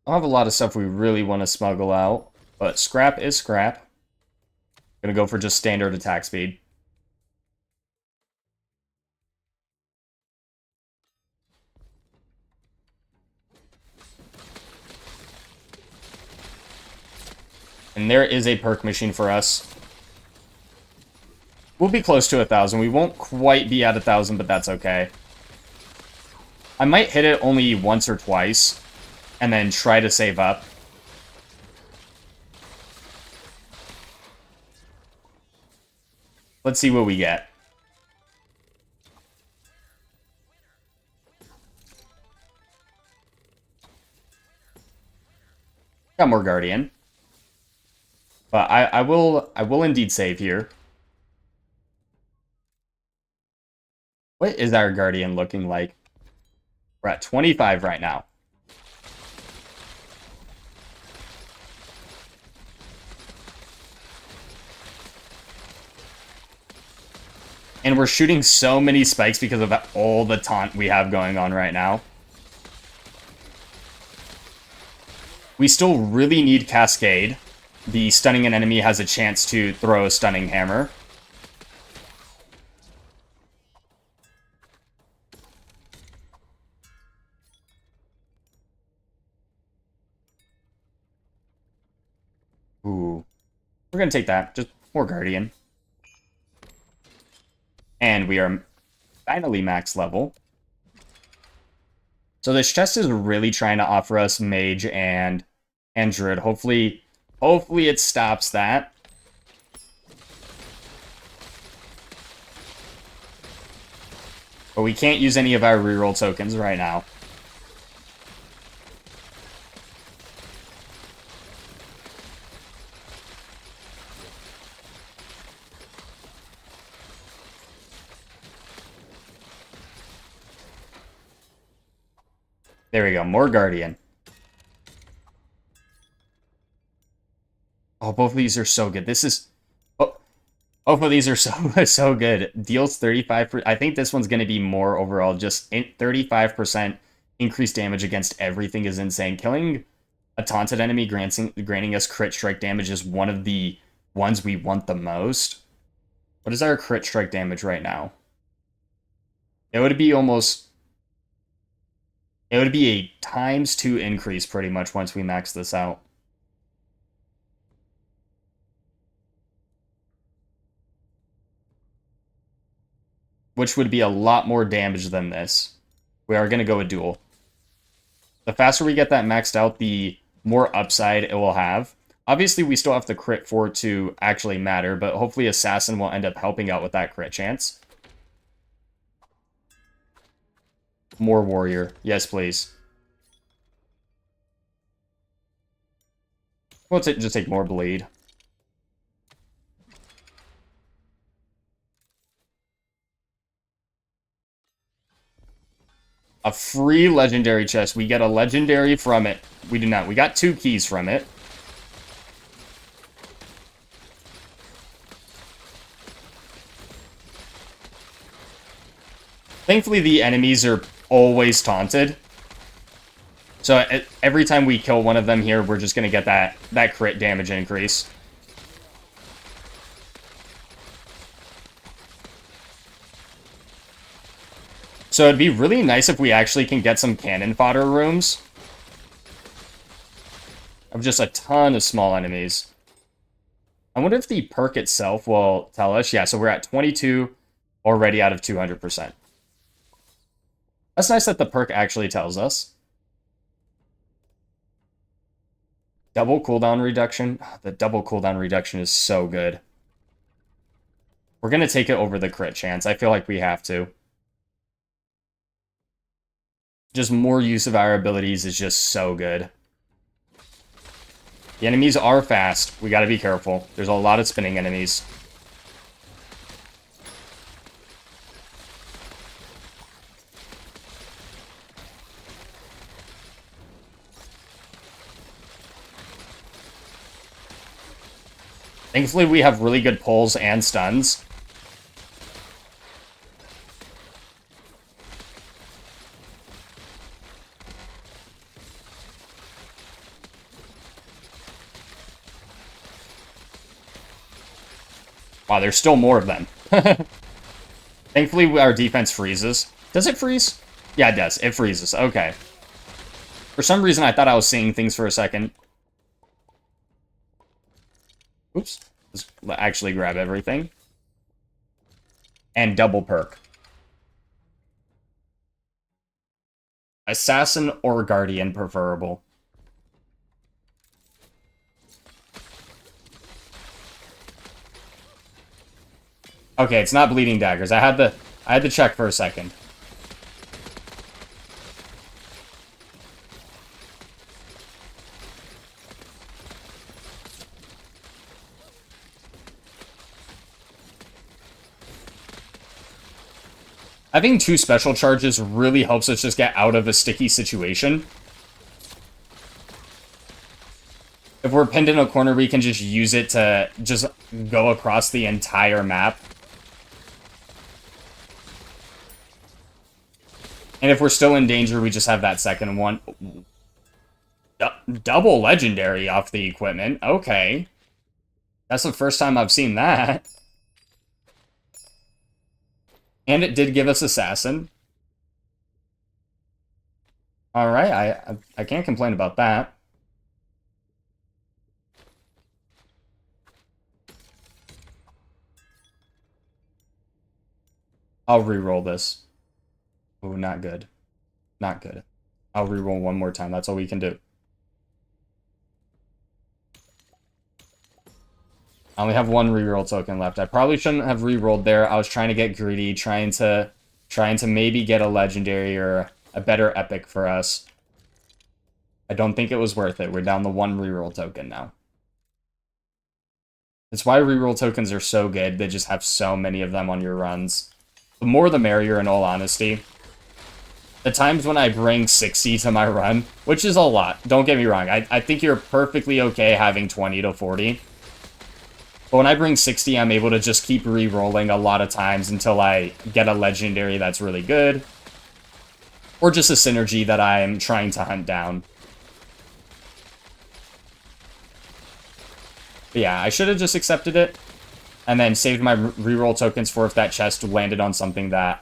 I have a lot of stuff we really want to smuggle out, but scrap is scrap. Gonna go for just standard attack speed. And there is a perk machine for us. We'll be close to 1,000. We won't quite be at 1,000, but that's okay. I might hit it only once or twice, and then try to save up. Let's see what we get. Got more Guardian. But I will indeed save here. What is our Guardian looking like? We're at 25 right now. And we're shooting so many spikes because of all the taunt we have going on right now. We still really need Cascade. The stunning an enemy has a chance to throw a stunning hammer. Ooh. We're going to take that. Just more Guardian. And we are finally max level. So this chest is really trying to offer us Mage and Druid. Hopefully it stops that. But we can't use any of our reroll tokens right now. There we go, more Guardian. Oh, both of these are so good. This is... Oh, both of these are so good. Deals 35%. I think this one's going to be more overall. Just 35% increased damage against everything is insane. Killing a taunted enemy granting us crit strike damage is one of the ones we want the most. What is our crit strike damage right now? It would be almost... It would be a ×2 increase pretty much once we max this out. Which would be a lot more damage than this. We are going to go with dual. The faster we get that maxed out, the more upside it will have. Obviously, we still have to crit for it to actually matter, but hopefully Assassin will end up helping out with that crit chance. More Warrior. Yes, please. We'll just take more Bleed. A free legendary chest. We get a legendary from it. We do not. We got 2 keys from it. Thankfully, the enemies are always taunted. So every time we kill one of them here, we're just going to get that crit damage increase. So it'd be really nice if we actually can get some cannon fodder rooms. of just a ton of small enemies. I wonder if the perk itself will tell us. Yeah, so we're at 22 already out of 200%. That's nice that the perk actually tells us. Double cooldown reduction. The double cooldown reduction is so good. We're going to take it over the crit chance. I feel like we have to. Just more use of our abilities is just so good. The enemies are fast. We got to be careful. There's a lot of spinning enemies. Thankfully, we have really good pulls and stuns. Wow, there's still more of them. Thankfully, our defense freezes. Does it freeze? Yeah, it does. It freezes. Okay. For some reason, I thought I was seeing things for a second. Oops. Let's actually grab everything. And double perk. Assassin or Guardian preferable. Okay, it's not bleeding daggers. I had to check for a second. Having 2 special charges really helps us just get out of a sticky situation. If we're pinned in a corner, we can just use it to just go across the entire map. And if we're still in danger, we just have that second one. Double legendary off the equipment. Okay. That's the first time I've seen that. And it did give us Assassin. Alright, I can't complain about that. I'll re-roll this. Oh, not good. Not good. I'll re-roll one more time. That's all we can do. I only have 1 reroll token left. I probably shouldn't have re-rolled there. I was trying to get greedy, trying to maybe get a legendary or a better epic for us. I don't think it was worth it. We're down to 1 reroll token now. That's why reroll tokens are so good. They just have so many of them on your runs. The more the merrier, in all honesty. The times when I bring 60 to my run, which is a lot, don't get me wrong. I think you're perfectly okay having 20 to 40. But when I bring 60, I'm able to just keep re-rolling a lot of times until I get a legendary that's really good. Or just a synergy that I'm trying to hunt down. But yeah, I should have just accepted it. And then saved my re-roll tokens for if that chest landed on something that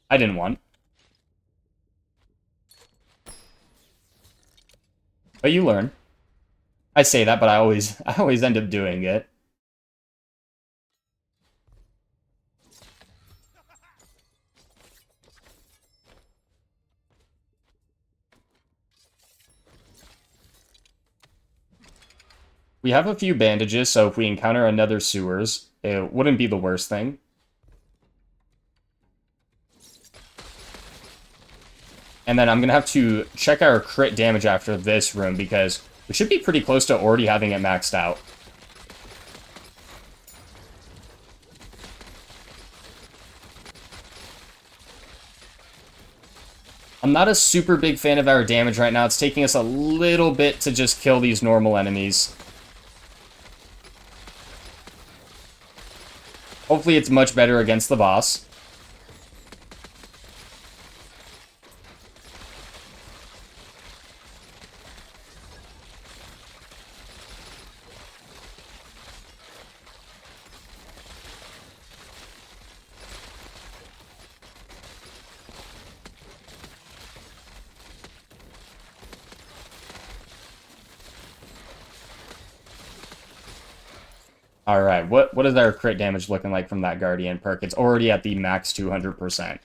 I didn't want. But you learn. I say that, but I always end up doing it. We have a few bandages, so if we encounter another sewers, it wouldn't be the worst thing. And then I'm going to have to check our crit damage after this room, because we should be pretty close to already having it maxed out. I'm not a super big fan of our damage right now. It's taking us a little bit to just kill these normal enemies. Hopefully it's much better against the boss. Alright, what is our crit damage looking like from that Guardian perk? It's already at the max 200%.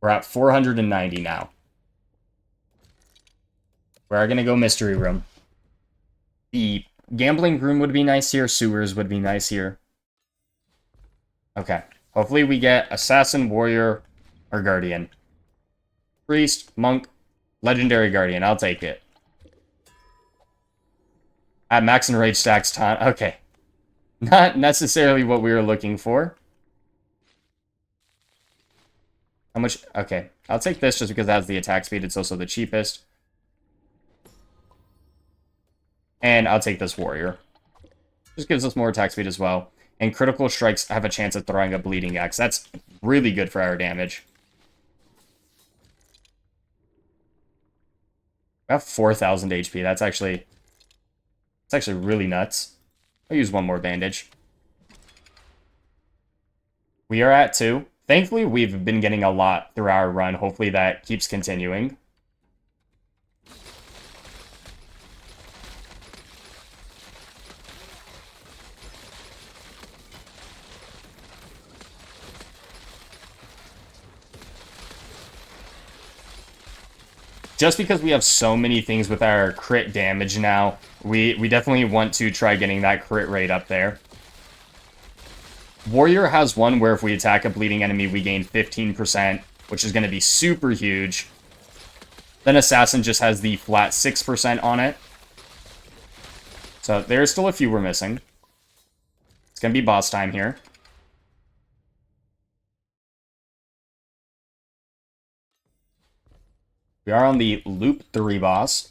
We're at 490 now. We are going to go Mystery Room. The Gambling Room would be nice here. Sewers would be nice here. Okay. Hopefully we get Assassin, Warrior, or Guardian. Priest, Monk, Legendary Guardian. I'll take it. At max and rage stacks taunt. Okay. Not necessarily what we were looking for. How much? Okay. I'll take this just because it has the attack speed. It's also the cheapest. And I'll take this Warrior. Just gives us more attack speed as well. And critical strikes have a chance of throwing a Bleeding Axe. That's really good for our damage. We have 4,000 HP. That's actually really nuts. I'll use one more bandage. We are at 2. Thankfully, we've been getting a lot through our run. Hopefully that keeps continuing. Just because we have so many things with our crit damage now, we definitely want to try getting that crit rate up there. Warrior has one where if we attack a bleeding enemy, we gain 15%, which is going to be super huge. Then Assassin just has the flat 6% on it. So there's still a few we're missing. It's going to be boss time here. We are on the Loop 3 boss.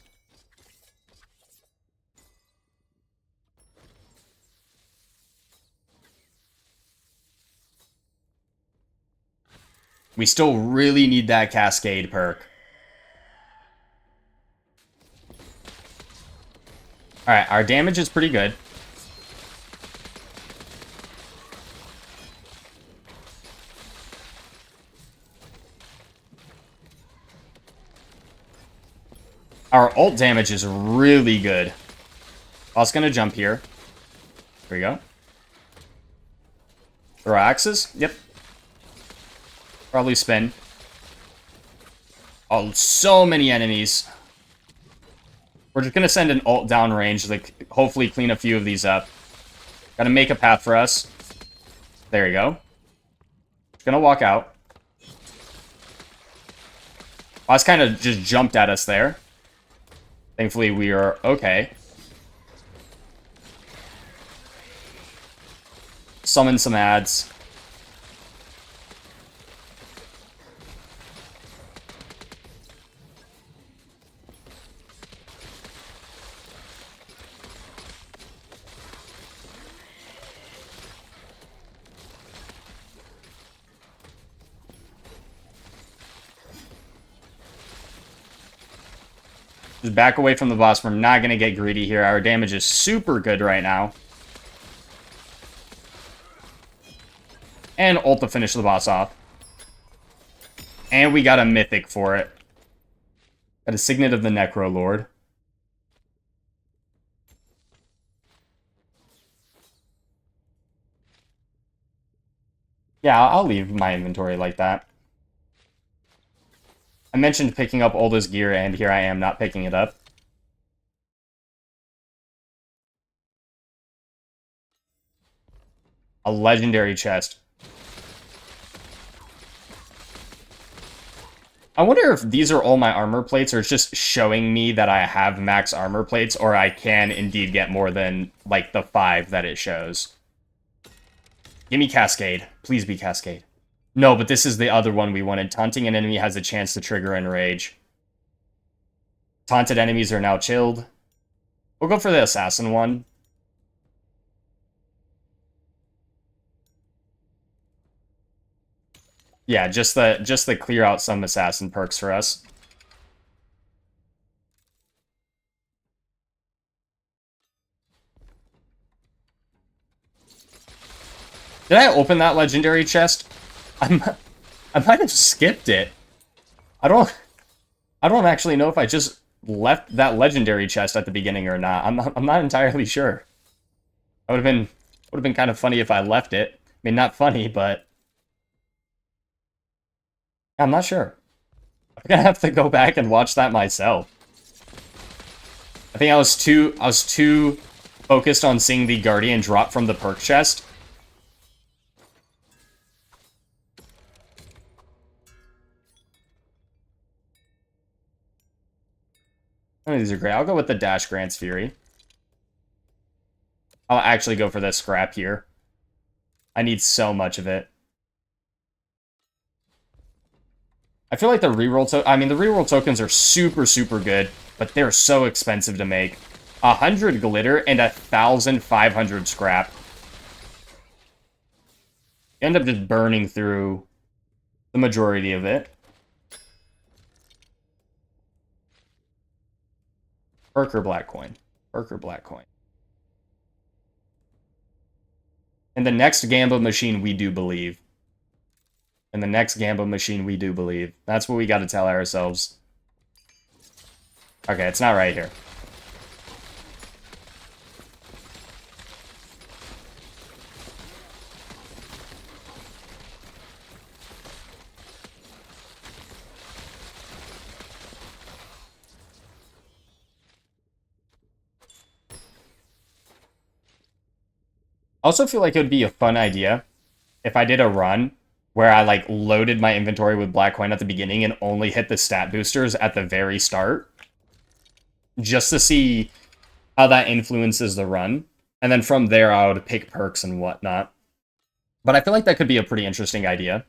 We still really need that Cascade perk. Alright, our damage is pretty good. Our ult damage is really good. I was gonna jump here. Here we go. Throw axes? Yep. Probably spin. Oh, so many enemies. We're just gonna send an ult down range, like hopefully clean a few of these up. Gotta make a path for us. There you go. Gonna walk out. Boss kind of just jumped at us there. Thankfully, we are okay. Summon some ads. Just back away from the boss. We're not going to get greedy here. Our damage is super good right now. And ult to finish the boss off. And we got a mythic for it. Got a Signet of the Necro Lord. Yeah, I'll leave my inventory like that. I mentioned picking up all this gear, and here I am not picking it up. A legendary chest. I wonder if these are all my armor plates, or it's just showing me that I have max armor plates, or I can indeed get more than, like, the 5 that it shows. Give me Cascade. Please be Cascade. No, but this is the other one we wanted. Taunting an enemy has a chance to trigger Enrage. Taunted enemies are now chilled. We'll go for the Assassin one. Yeah, just the clear out some Assassin perks for us. Did I open that legendary chest? I might have skipped it. I don't actually know if I just left that legendary chest at the beginning or not. I'm not entirely sure. That would Would have been kind of funny if I left it. I mean, not funny, but I'm not sure. I'm gonna have to go back and watch that myself. I think I was too focused on seeing the Guardian drop from the perk chest. Oh, these are great. I'll go with the Dash Grants Fury. I'll actually go for this scrap here. I need so much of it. I feel like the reroll the reroll tokens are super, super good, but they're so expensive to make. 100 glitter and 1,500 scrap. You end up just burning through the majority of it. Perk or black coin? Perk or black coin? And the next Gamba machine, we do believe. And the next Gamba machine, we do believe. That's what we got to tell ourselves. Okay, it's not right here. I also feel like it would be a fun idea if I did a run where I like loaded my inventory with black coin at the beginning and only hit the stat boosters at the very start, just to see how that influences the run. And then from there, I would pick perks and whatnot. But I feel like that could be a pretty interesting idea.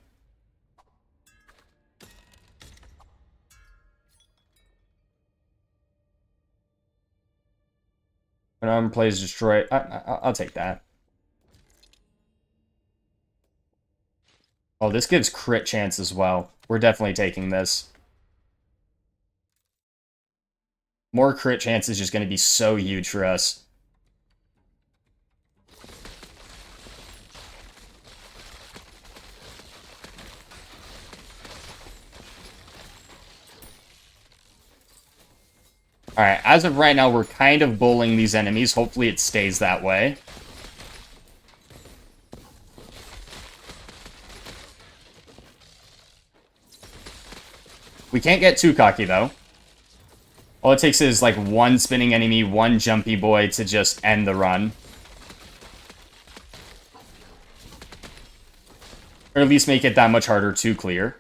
When armor plays destroy, I'll take that. Oh, this gives crit chance as well. We're definitely taking this. More crit chance is just going to be so huge for us. Alright, as of right now, we're kind of bullying these enemies. Hopefully it stays that way. We can't get too cocky, though. All it takes is, like, one spinning enemy, one jumpy boy to just end the run. Or at least make it that much harder to clear.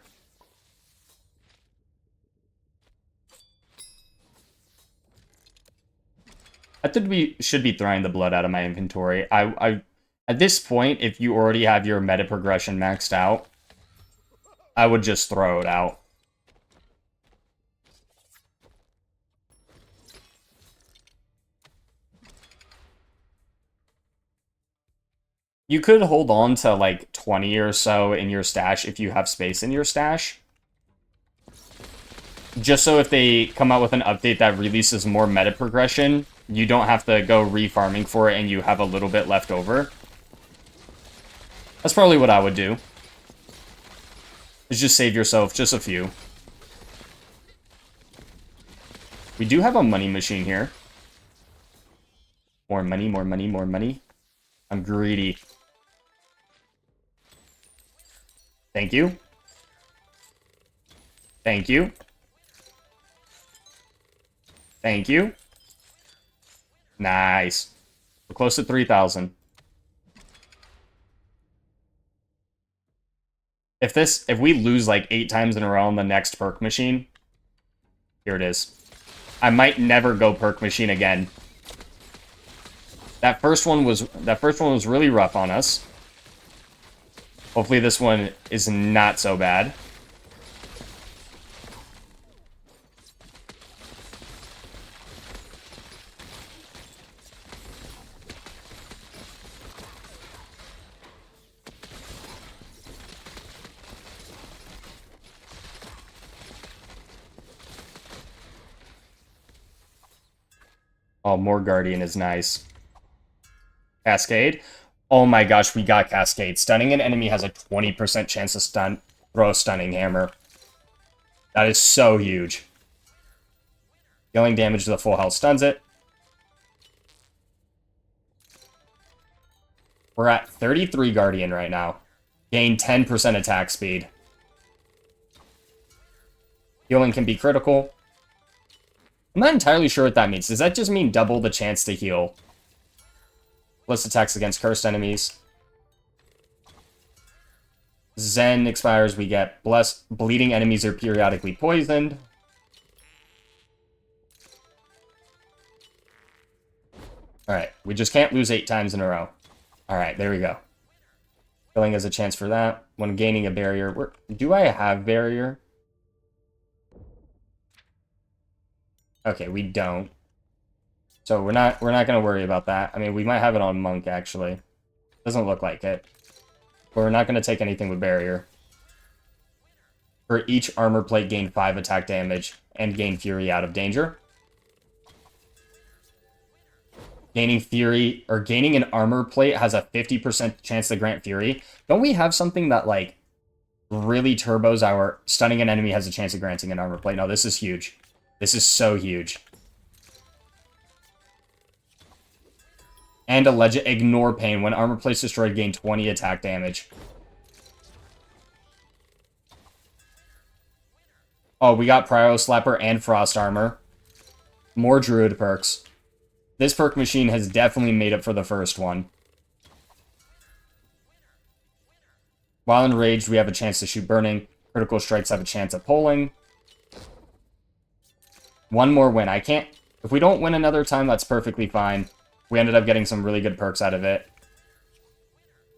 I think we should be throwing the blood out of my inventory. At this point, if you already have your meta progression maxed out, I would just throw it out. You could hold on to like 20 or so in your stash if you have space in your stash. Just so if they come out with an update that releases more meta progression, you don't have to go re-farming for it and you have a little bit left over. That's probably what I would do. Is just save yourself just a few. We do have a money machine here. More money, more money, more money. I'm greedy. Thank you. Thank you. Thank you. Nice. We're close to 3,000. If we lose like 8 times in a row on the next perk machine, here it is. I might never go perk machine again. That first one was really rough on us. Hopefully this one is not so bad. Oh, more Guardian is nice. Cascade. Oh my gosh, we got Cascade. Stunning an enemy has a 20% chance to throw a stunning hammer. That is so huge. Dealing damage to the full health stuns it. We're at 33 Guardian right now. Gain 10% attack speed. Healing can be critical. I'm not entirely sure what that means. Does that just mean double the chance to heal? Plus attacks against cursed enemies. Zen expires, we get blessed. Bleeding enemies are periodically poisoned. Alright, we just can't lose 8 times in a row. Alright, there we go. Healing has a chance for that. When gaining a barrier. Do I have barrier? Okay, we don't. So we're not gonna worry about that. I mean, we might have it on Monk, actually. Doesn't look like it. But we're not gonna take anything with barrier. For each armor plate, gain 5 attack damage and gain Fury out of danger. Gaining Fury, or gaining an armor plate has a 50% chance to grant Fury. Don't we have something that, like, really turbos our stunning an enemy has a chance of granting an armor plate? No, this is huge. This is so huge. And ignore pain. When armor plates destroyed, gain 20 attack damage. Oh, we got Prio Slapper and Frost Armor. More Druid perks. This perk machine has definitely made up for the first one. While enraged, we have a chance to shoot Burning. Critical strikes have a chance of pulling. One more win. I can't... If we don't win another time, that's perfectly fine. We ended up getting some really good perks out of it.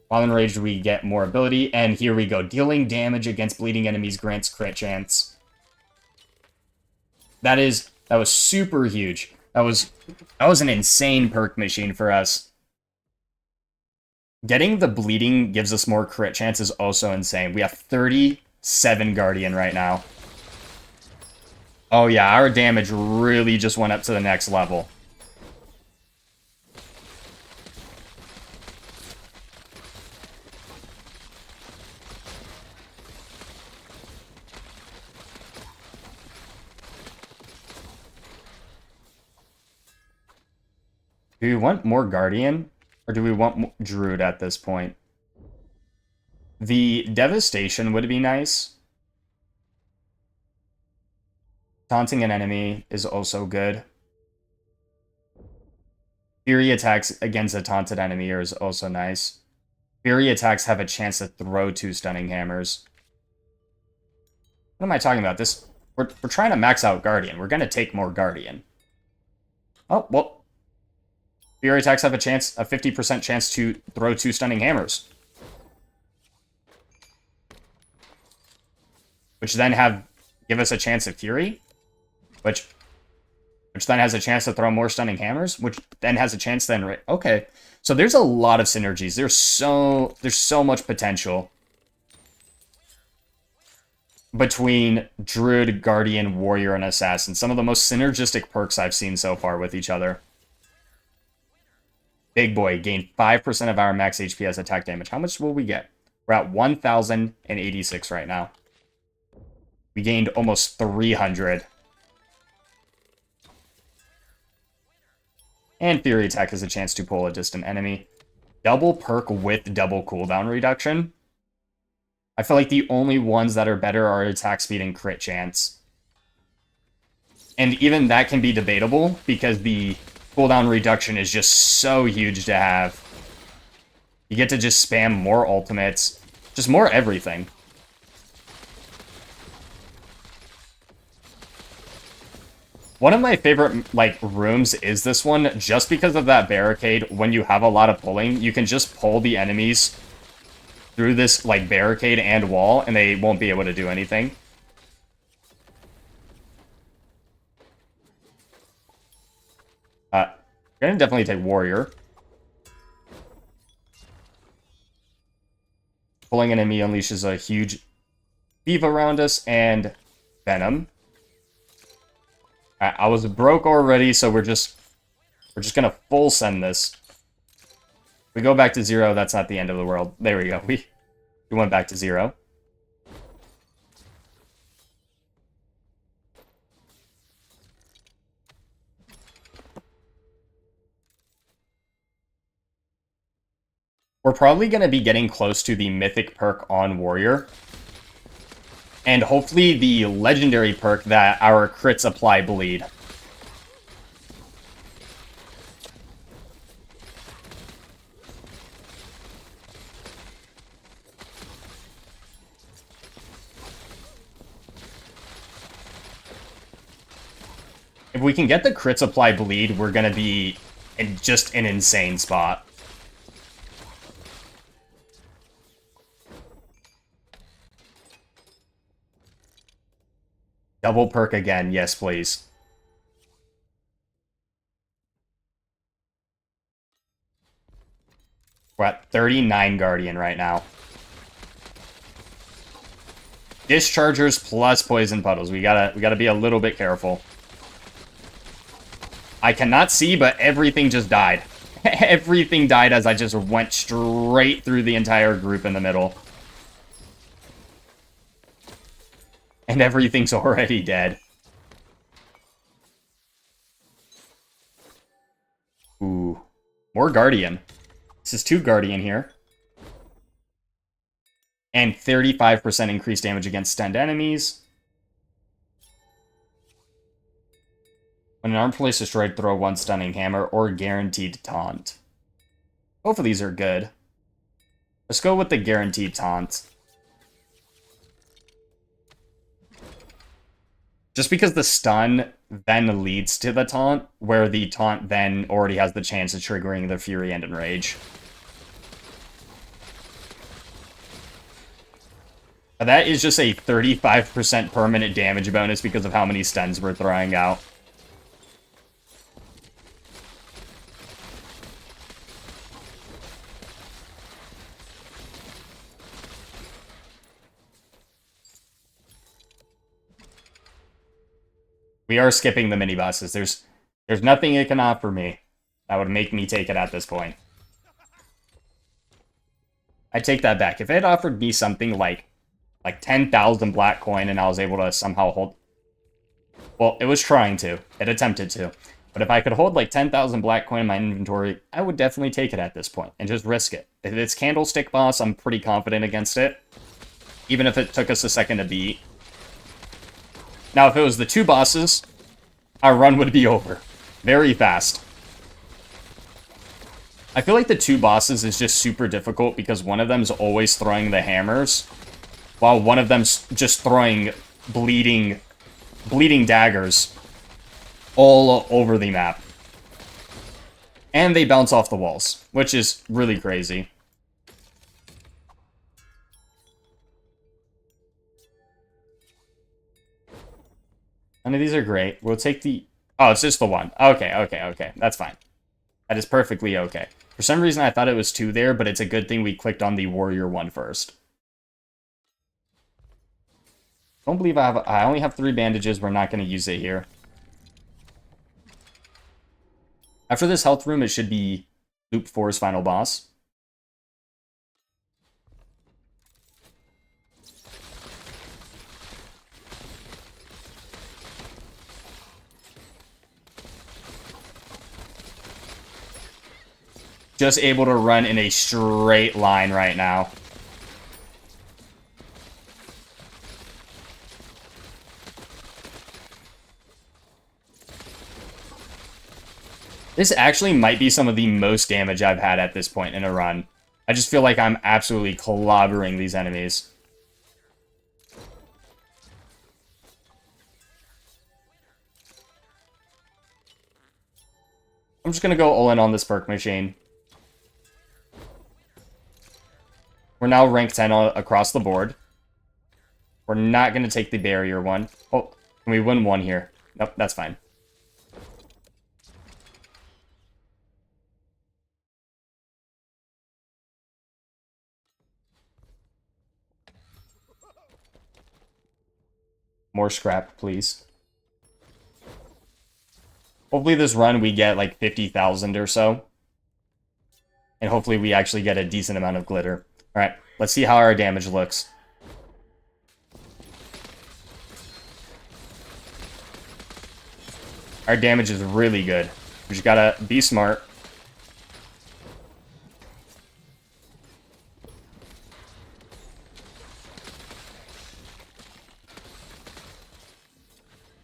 While enraged, we get more ability. And here we go. Dealing damage against bleeding enemies grants crit chance. That was super huge. That was an insane perk machine for us. Getting the bleeding gives us more crit chance is also insane. We have 37 Guardian right now. Oh yeah, our damage really just went up to the next level. Do we want more Guardian? Or do we want Druid at this point? The Devastation would be nice. Taunting an enemy is also good. Fury attacks against a taunted enemy is also nice. Fury attacks have a chance to throw 2 stunning hammers. What am I talking about? We're trying to max out Guardian. We're going to take more Guardian. Oh, well. Fury attacks have a 50% chance to throw 2 stunning hammers. Which then give us a chance of Fury. Which then has a chance to throw more stunning hammers. Which then has a chance then... Okay. So there's a lot of synergies. There's so much potential between Druid, Guardian, Warrior, and Assassin. Some of the most synergistic perks I've seen so far with each other. Big Boy gained 5% of our max HP as attack damage. How much will we get? We're at 1,086 right now. We gained almost 300. And Fury Attack has a chance to pull a distant enemy. Double perk with double cooldown reduction. I feel like the only ones that are better are attack speed and crit chance. And even that can be debatable, because the cooldown reduction is just so huge to have. You get to just spam more ultimates. Just more everything. One of my favorite, like, rooms is this one, just because of that barricade. When you have a lot of pulling, you can just pull the enemies through this, like, barricade and wall, and they won't be able to do anything. We're gonna definitely take Warrior. Pulling an enemy unleashes a huge thief around us, and Venom. I was broke already, so we're just gonna full send this. We go back to 0, that's not the end of the world. There we go. We went back to 0. We're probably going to be getting close to the mythic perk on Warrior. And hopefully the legendary perk that our crits apply bleed. If we can get the crits apply bleed, we're going to be in just an insane spot. Double perk again. Yes, please. We're at 39 Guardian right now. Dischargers plus poison puddles. We gotta be a little bit careful. I cannot see, but everything just died. Everything died as I just went straight through the entire group in the middle. And everything's already dead. Ooh. More Guardian. This is 2 Guardian here. And 35% increased damage against stunned enemies. When an armed force is destroyed, throw 1 stunning hammer or guaranteed taunt. Both of these are good. Let's go with the guaranteed taunt. Just because the stun then leads to the taunt, where the taunt then already has the chance of triggering the Fury and Enrage. That is just a 35% permanent damage bonus because of how many stuns we're throwing out. We are skipping the mini-bosses. There's nothing it can offer me that would make me take it at this point. I take that back. If it offered me something like 10,000 black coin and I was able to somehow hold... Well, it was trying to. It attempted to. But if I could hold like 10,000 black coin in my inventory, I would definitely take it at this point and just risk it. If it's Candlestick Boss, I'm pretty confident against it. Even if it took us a second to beat. Now, if it was the 2 bosses, our run would be over. Very fast. I feel like the 2 bosses is just super difficult because one of them's always throwing the hammers, while one of them's just throwing bleeding daggers all over the map. And they bounce off the walls, which is really crazy. None of these are great. We'll take the... Oh, it's just the 1. Okay. That's fine. That is perfectly okay. For some reason, I thought it was 2 there, but it's a good thing we clicked on the Warrior one first. Don't believe I only have 3 bandages. We're not going to use it here. After this health room, it should be Loop 4's final boss. Just able to run in a straight line right now. This actually might be some of the most damage I've had at this point in a run. I just feel like I'm absolutely clobbering these enemies. I'm just going to go all in on this perk machine. We're now rank 10 across the board. We're not going to take the barrier one. Oh, can we win 1 here? Nope, that's fine. More scrap, please. Hopefully this run we get like 50,000 or so. And hopefully we actually get a decent amount of glitter. Alright, let's see how our damage looks. Our damage is really good. We just gotta be smart.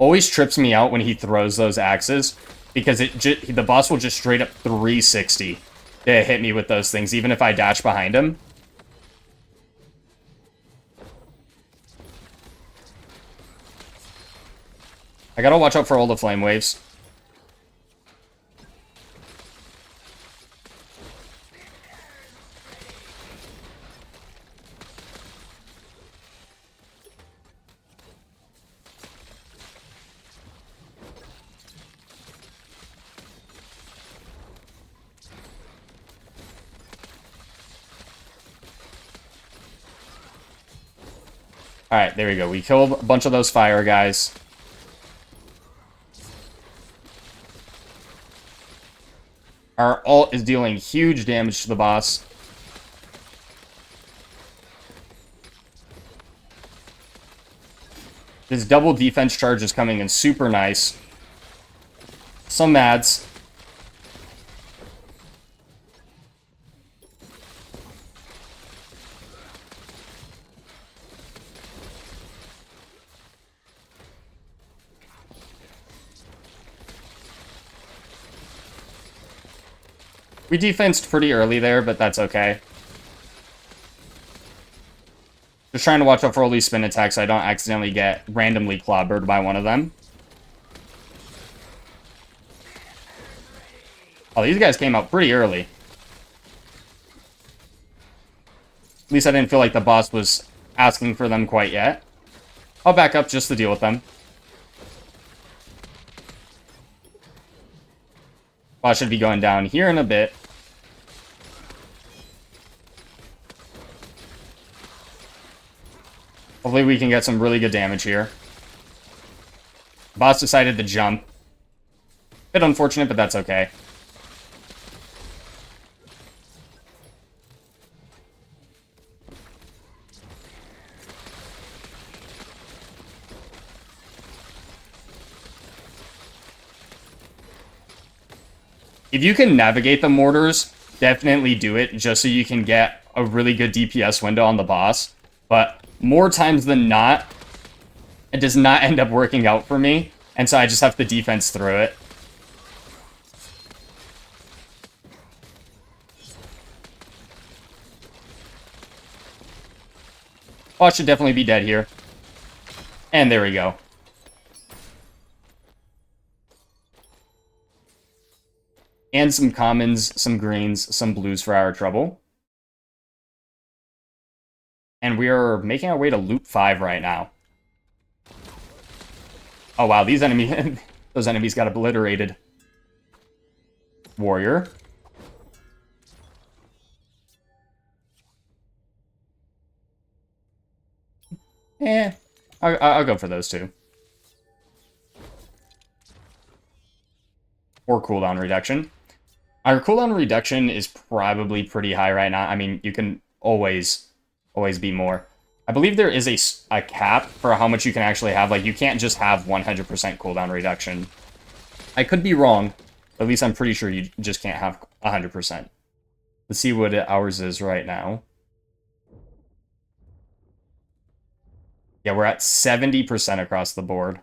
always trips me out when he throws those axes, because the boss will just straight up 360 to hit me with those things, even if I dash behind him. I gotta watch out for all the flame waves. Alright, there we go. We killed a bunch of those fire guys. Our ult is dealing huge damage to the boss. This double defense charge is coming in super nice. Some mads. We defensed pretty early there, but that's okay. Just trying to watch out for all these spin attacks so I don't accidentally get randomly clobbered by one of them. Oh, these guys came out pretty early. At least I didn't feel like the boss was asking for them quite yet. I'll back up just to deal with them. Boss should be going down here in a bit. Hopefully we can get some really good damage here. Boss decided to jump. Bit unfortunate, but that's okay. If you can navigate the mortars, definitely do it, just so you can get a really good DPS window on the boss. But more times than not, it does not end up working out for me, and so I just have to defense through it. Boss should definitely be dead here. And there we go. And some commons, some greens, some blues for our trouble. And we are making our way to loop 5 right now. Oh wow, these enemies, those enemies got obliterated. Warrior. I'll go for those two. Or cooldown reduction. Our cooldown reduction is probably pretty high right now. I mean, you can always be more. I believe there is a cap for how much you can actually have. Like, you can't just have 100% cooldown reduction. I could be wrong, but at least I'm pretty sure you just can't have 100%. Let's see what ours is right now. Yeah, we're at 70% across the board.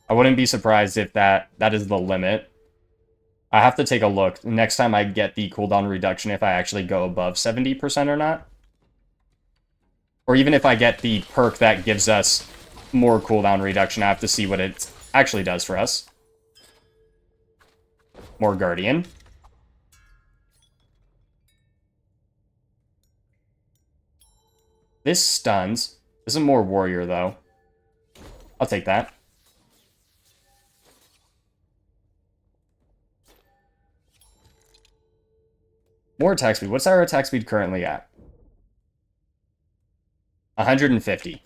I wouldn't be surprised if that is the limit. I have to take a look next time I get the cooldown reduction if I actually go above 70% or not. Or even if I get the perk that gives us more cooldown reduction, I have to see what it actually does for us. More Guardian. This stuns. This is more Warrior, though. I'll take that. More attack speed. What's our attack speed currently at? 150.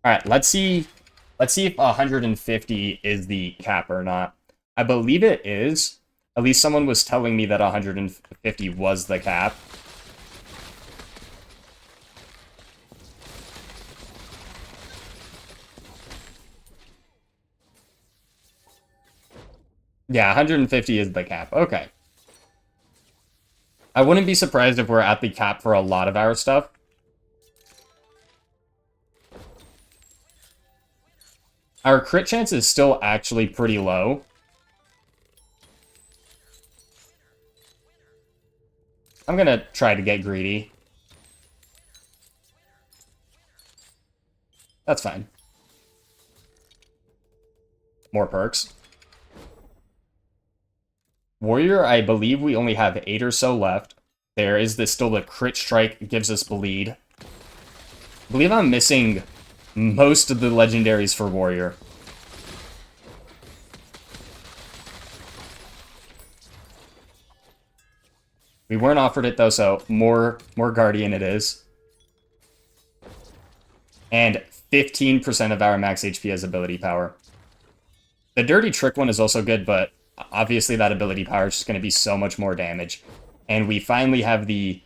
Alright, let's see if 150 is the cap or not. I believe it is. At least someone was telling me that 150 was the cap. Yeah, 150 is the cap. Okay. I wouldn't be surprised if we're at the cap for a lot of our stuff. Our crit chance is still actually pretty low. I'm gonna try to get greedy. That's fine. More perks. Warrior, I believe we only have 8 or so left. There is this still the crit strike gives us bleed. I believe I'm missing most of the legendaries for Warrior. We weren't offered it though, so more Guardian it is. And 15% of our max HP has ability power. The Dirty Trick one is also good, but obviously that ability power is just going to be so much more damage. And we finally have the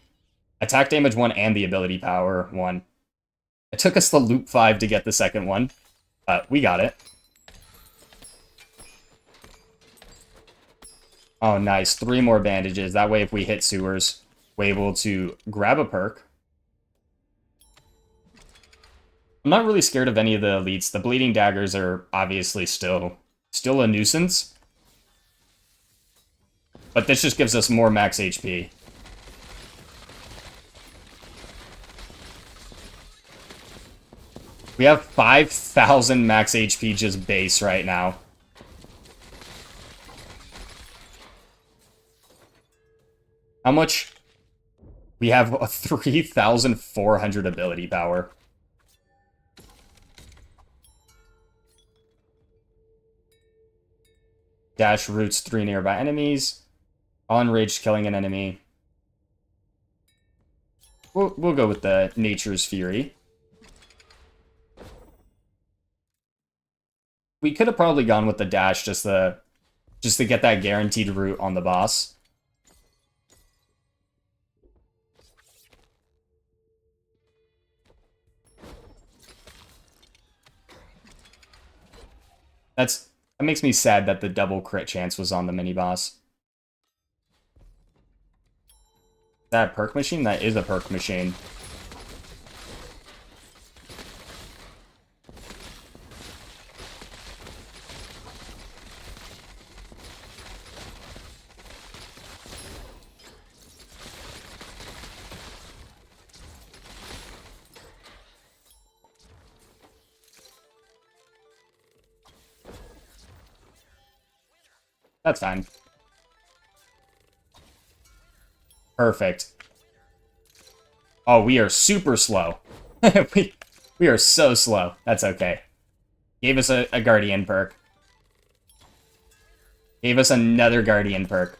attack damage one and the ability power one. It took us the loop 5 to get the second one, but we got it. Oh, nice. 3 more bandages. That way, if we hit sewers, we're able to grab a perk. I'm not really scared of any of the elites. The bleeding daggers are obviously still a nuisance. But this just gives us more max HP. We have 5,000 max HP just base right now. How much? We have a 3,400 ability power. Dash roots 3 nearby enemies. Enraged, killing an enemy. We'll go with the Nature's Fury. We could have probably gone with the dash just to get that guaranteed root on the boss. That makes me sad that the double crit chance was on the mini boss. That perk machine? That is a perk machine. That's fine. Perfect. Oh, we are super slow. we are so slow. That's okay. Gave us a Guardian perk. Gave us another Guardian perk.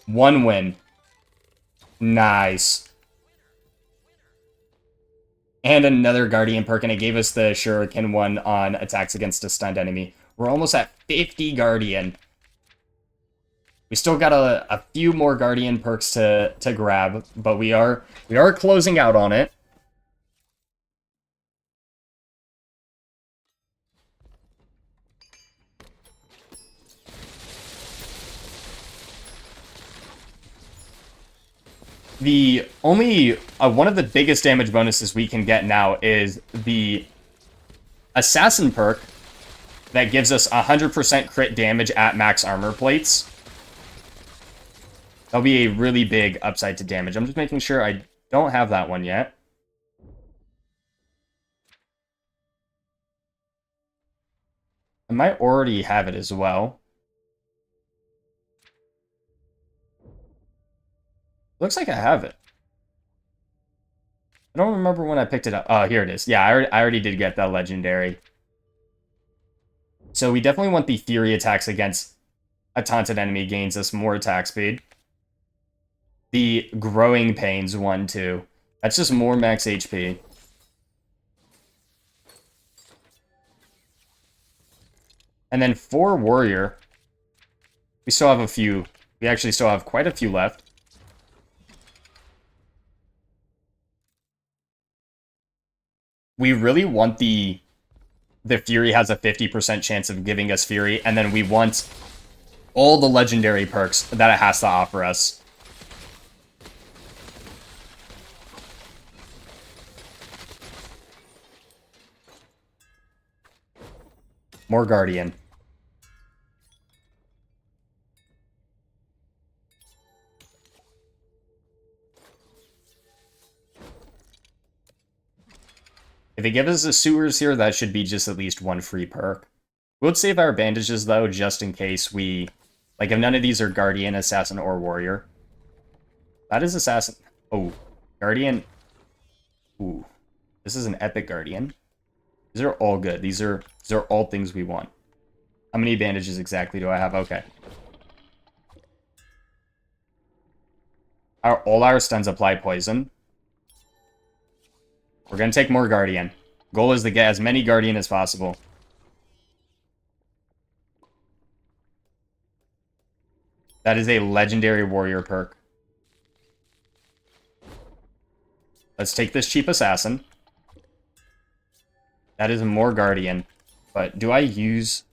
1 win. Nice. And another Guardian perk, and it gave us the Shuriken one on attacks against a stunned enemy. We're almost at 50 Guardian. We still got a few more Guardian perks to grab, but we are closing out on it. The only one of the biggest damage bonuses we can get now is the Assassin perk that gives us 100% crit damage at max armor plates. That'll be a really big upside to damage. I'm just making sure I don't have that one yet. I might already have it as well. Looks like I have it. I don't remember when I picked it up. Oh, here it is. Yeah, I already did get that legendary. So we definitely want the Fury attacks against a taunted enemy gains us more attack speed. The Growing Pains one, too. That's just more max HP. And then for Warrior, we still have a few. We actually still have quite a few left. We really want the Fury has a 50% chance of giving us Fury, and then we want all the legendary perks that it has to offer us. More Guardian. If it gives us the sewers here, that should be just at least one free perk. We'll save our bandages, though, just in case we... Like, if none of these are Guardian, Assassin, or Warrior. That is Assassin. Oh, Guardian. Ooh. This is an Epic Guardian. These are all good. These are all things we want. How many bandages exactly do I have? Okay. All our stuns apply poison. We're going to take more Guardian. Goal is to get as many Guardian as possible. That is a legendary warrior perk. Let's take this cheap assassin. That is more Guardian. But do I use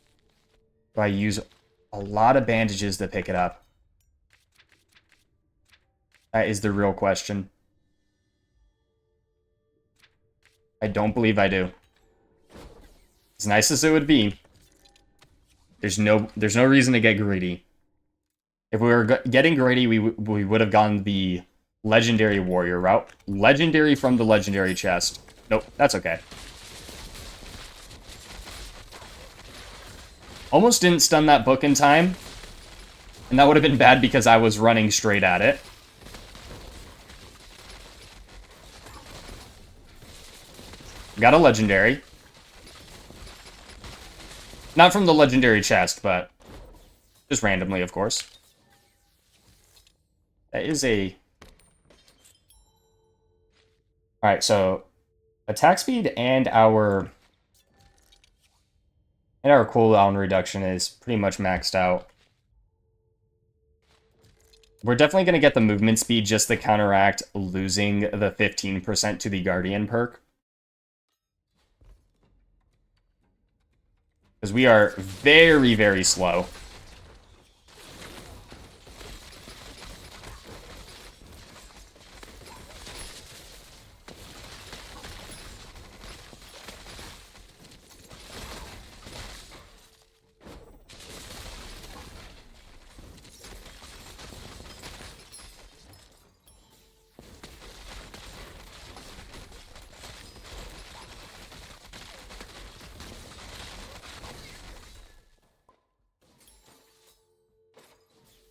a lot of bandages to pick it up? That is the real question. I don't believe I do. As nice as it would be, there's no reason to get greedy. If we were getting greedy, we would have gone the legendary warrior route. Legendary from the legendary chest. Nope, that's okay. Almost didn't stun that book in time. And that would have been bad because I was running straight at it. Got a legendary. Not from the legendary chest, but just randomly, of course. That is a... Alright, so attack speed and our cooldown reduction is pretty much maxed out. We're definitely going to get the movement speed just to counteract losing the 15% to the Guardian perk. Because we are very, very slow.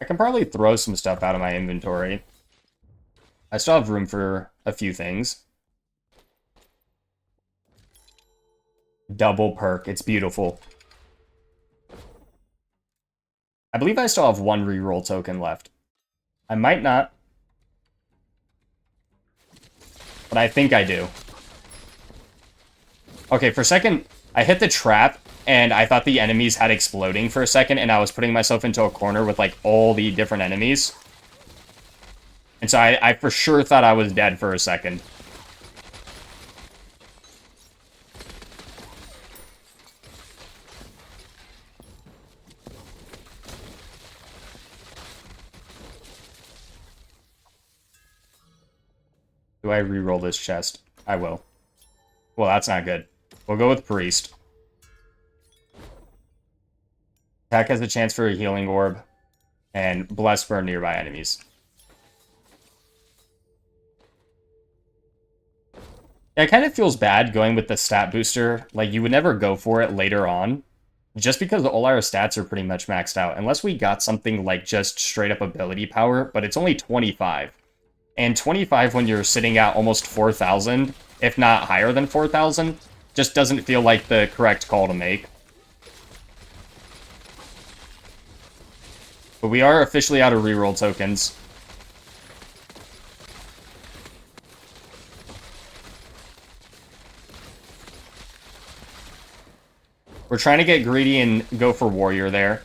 I can probably throw some stuff out of my inventory. I still have room for a few things. Double perk. It's beautiful. I believe I still have one reroll token left. I might not. But I think I do. Okay, for a second, I hit the trap, and I thought the enemies had exploding for a second, and I was putting myself into a corner with, like, all the different enemies. And so I for sure thought I was dead for a second. Do I reroll this chest? I will. Well, that's not good. We'll go with Priest. Attack has a chance for a healing orb, and Bless for nearby enemies. Yeah, it kind of feels bad going with the stat booster. Like, you would never go for it later on, just because all our stats are pretty much maxed out. Unless we got something like just straight up ability power, but it's only 25. And 25 when you're sitting at almost 4,000, if not higher than 4,000, just doesn't feel like the correct call to make. But we are officially out of reroll tokens. We're trying to get greedy and go for warrior there.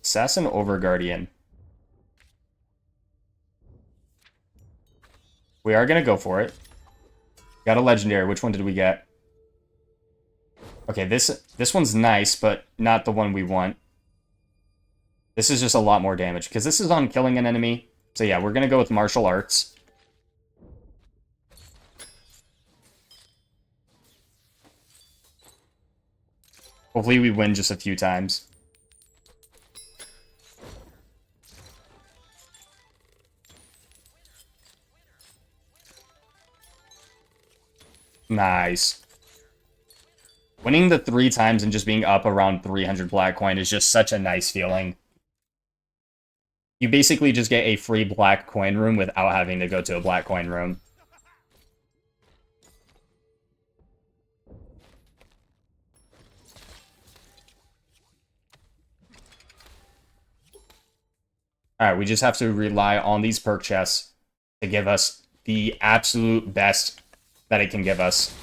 Assassin over Guardian. We are going to go for it. Got a legendary. Which one did we get? Okay, this one's nice, but not the one we want. This is just a lot more damage, because this is on killing an enemy. So yeah, we're going to go with martial arts. Hopefully we win just a few times. Nice. Winning the 3 times and just being up around 300 black coin is just such a nice feeling. You basically just get a free black coin room without having to go to a black coin room. Alright, we just have to rely on these perk chests to give us the absolute best that it can give us.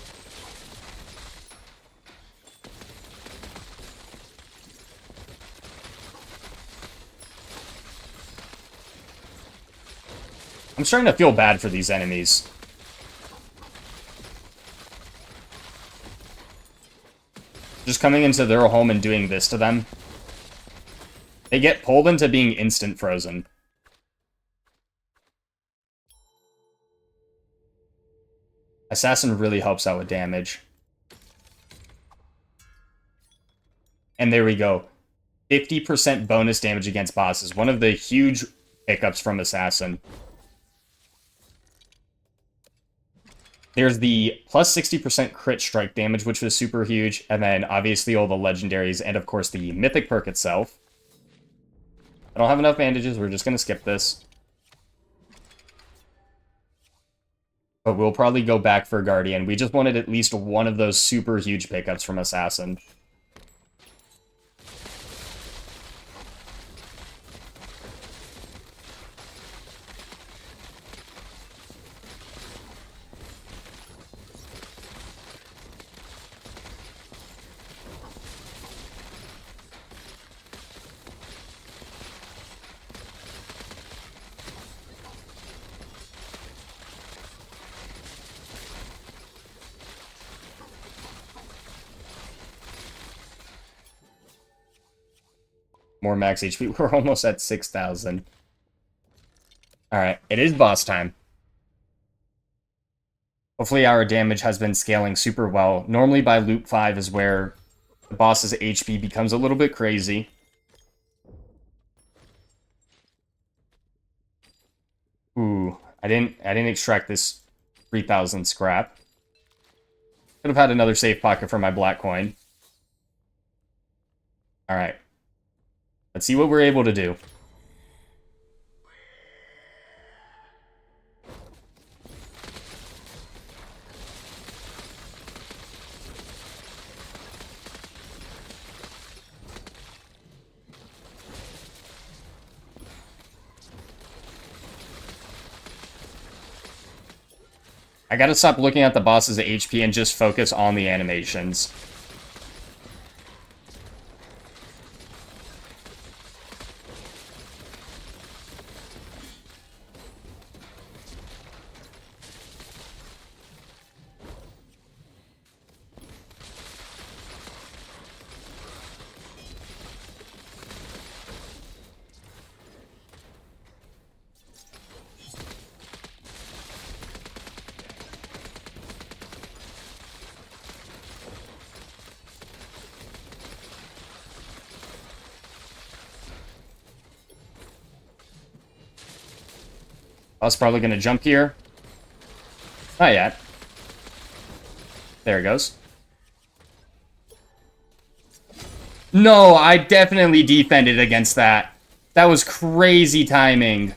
I'm starting to feel bad for these enemies. Just coming into their home and doing this to them. They get pulled into being instant frozen. Assassin really helps out with damage. And there we go. 50% bonus damage against bosses. One of the huge pickups from Assassin. There's the plus 60% crit strike damage, which was super huge. And then obviously all the legendaries and of course the mythic perk itself. I don't have enough bandages. We're just going to skip this. But we'll probably go back for Guardian. We just wanted at least one of those super huge pickups from Assassin. More max HP. We're almost at 6,000. Alright, it is boss time. Hopefully our damage has been scaling super well. Normally by loop 5 is where the boss's HP becomes a little bit crazy. Ooh, I didn't extract this 3,000 scrap. Could have had another safe pocket for my black coin. Alright. Let's see what we're able to do. I gotta stop looking at the boss's HP and just focus on the animations. I was probably going to jump here. Not yet. There it goes. No, I definitely defended against that. That was crazy timing.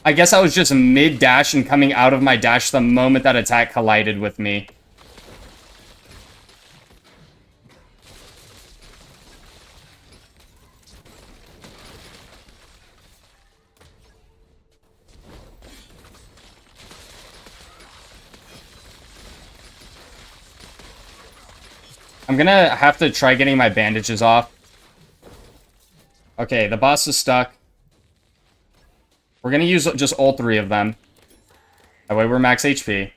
I guess I was just mid-dash and coming out of my dash the moment that attack collided with me. I'm gonna have to try getting my bandages off. Okay, the boss is stuck. We're gonna use just all 3 of them. That way we're max HP.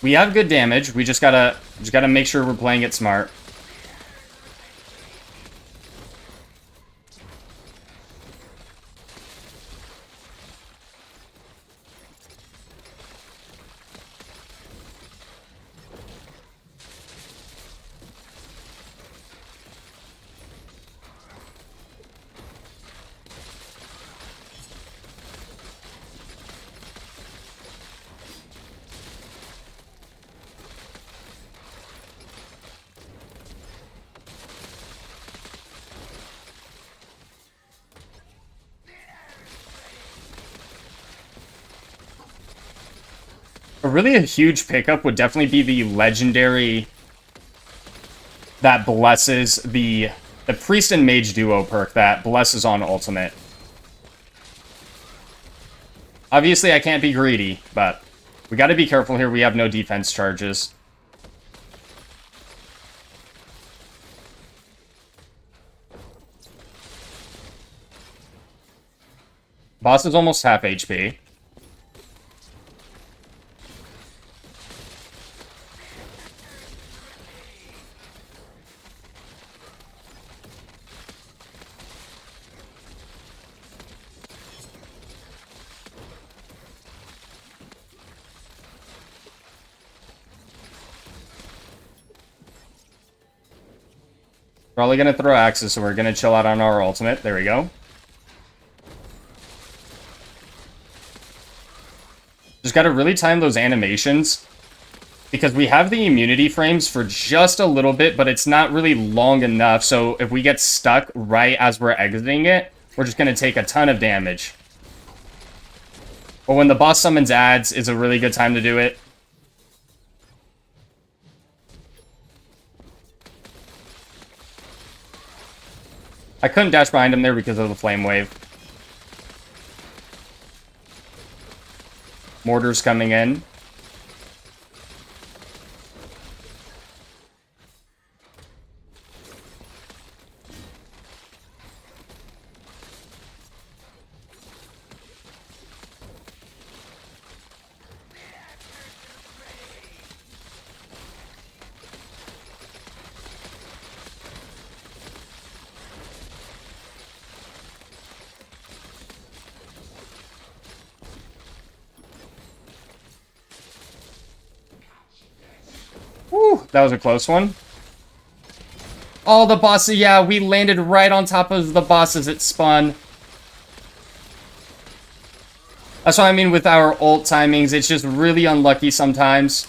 We have good damage. We just gotta Just gotta make sure we're playing it smart. Really a huge pickup would definitely be the legendary that blesses the priest and mage duo perk that blesses on ultimate. Obviously, I can't be greedy, but we got to be careful here. We have no defense charges. Boss is almost half HP. Probably going to throw axes, so we're going to chill out on our ultimate. There we go. Just got to really time those animations, because we have the immunity frames for just a little bit, but it's not really long enough, so if we get stuck right as we're exiting it, we're just going to take a ton of damage. But when the boss summons ads is a really good time to do it. I couldn't dash behind him there because of the flame wave. Mortar's coming in. Whew, that was a close one. Oh, the boss, yeah, we landed right on top of the boss as it spun. That's what I mean with our ult timings. It's just really unlucky sometimes.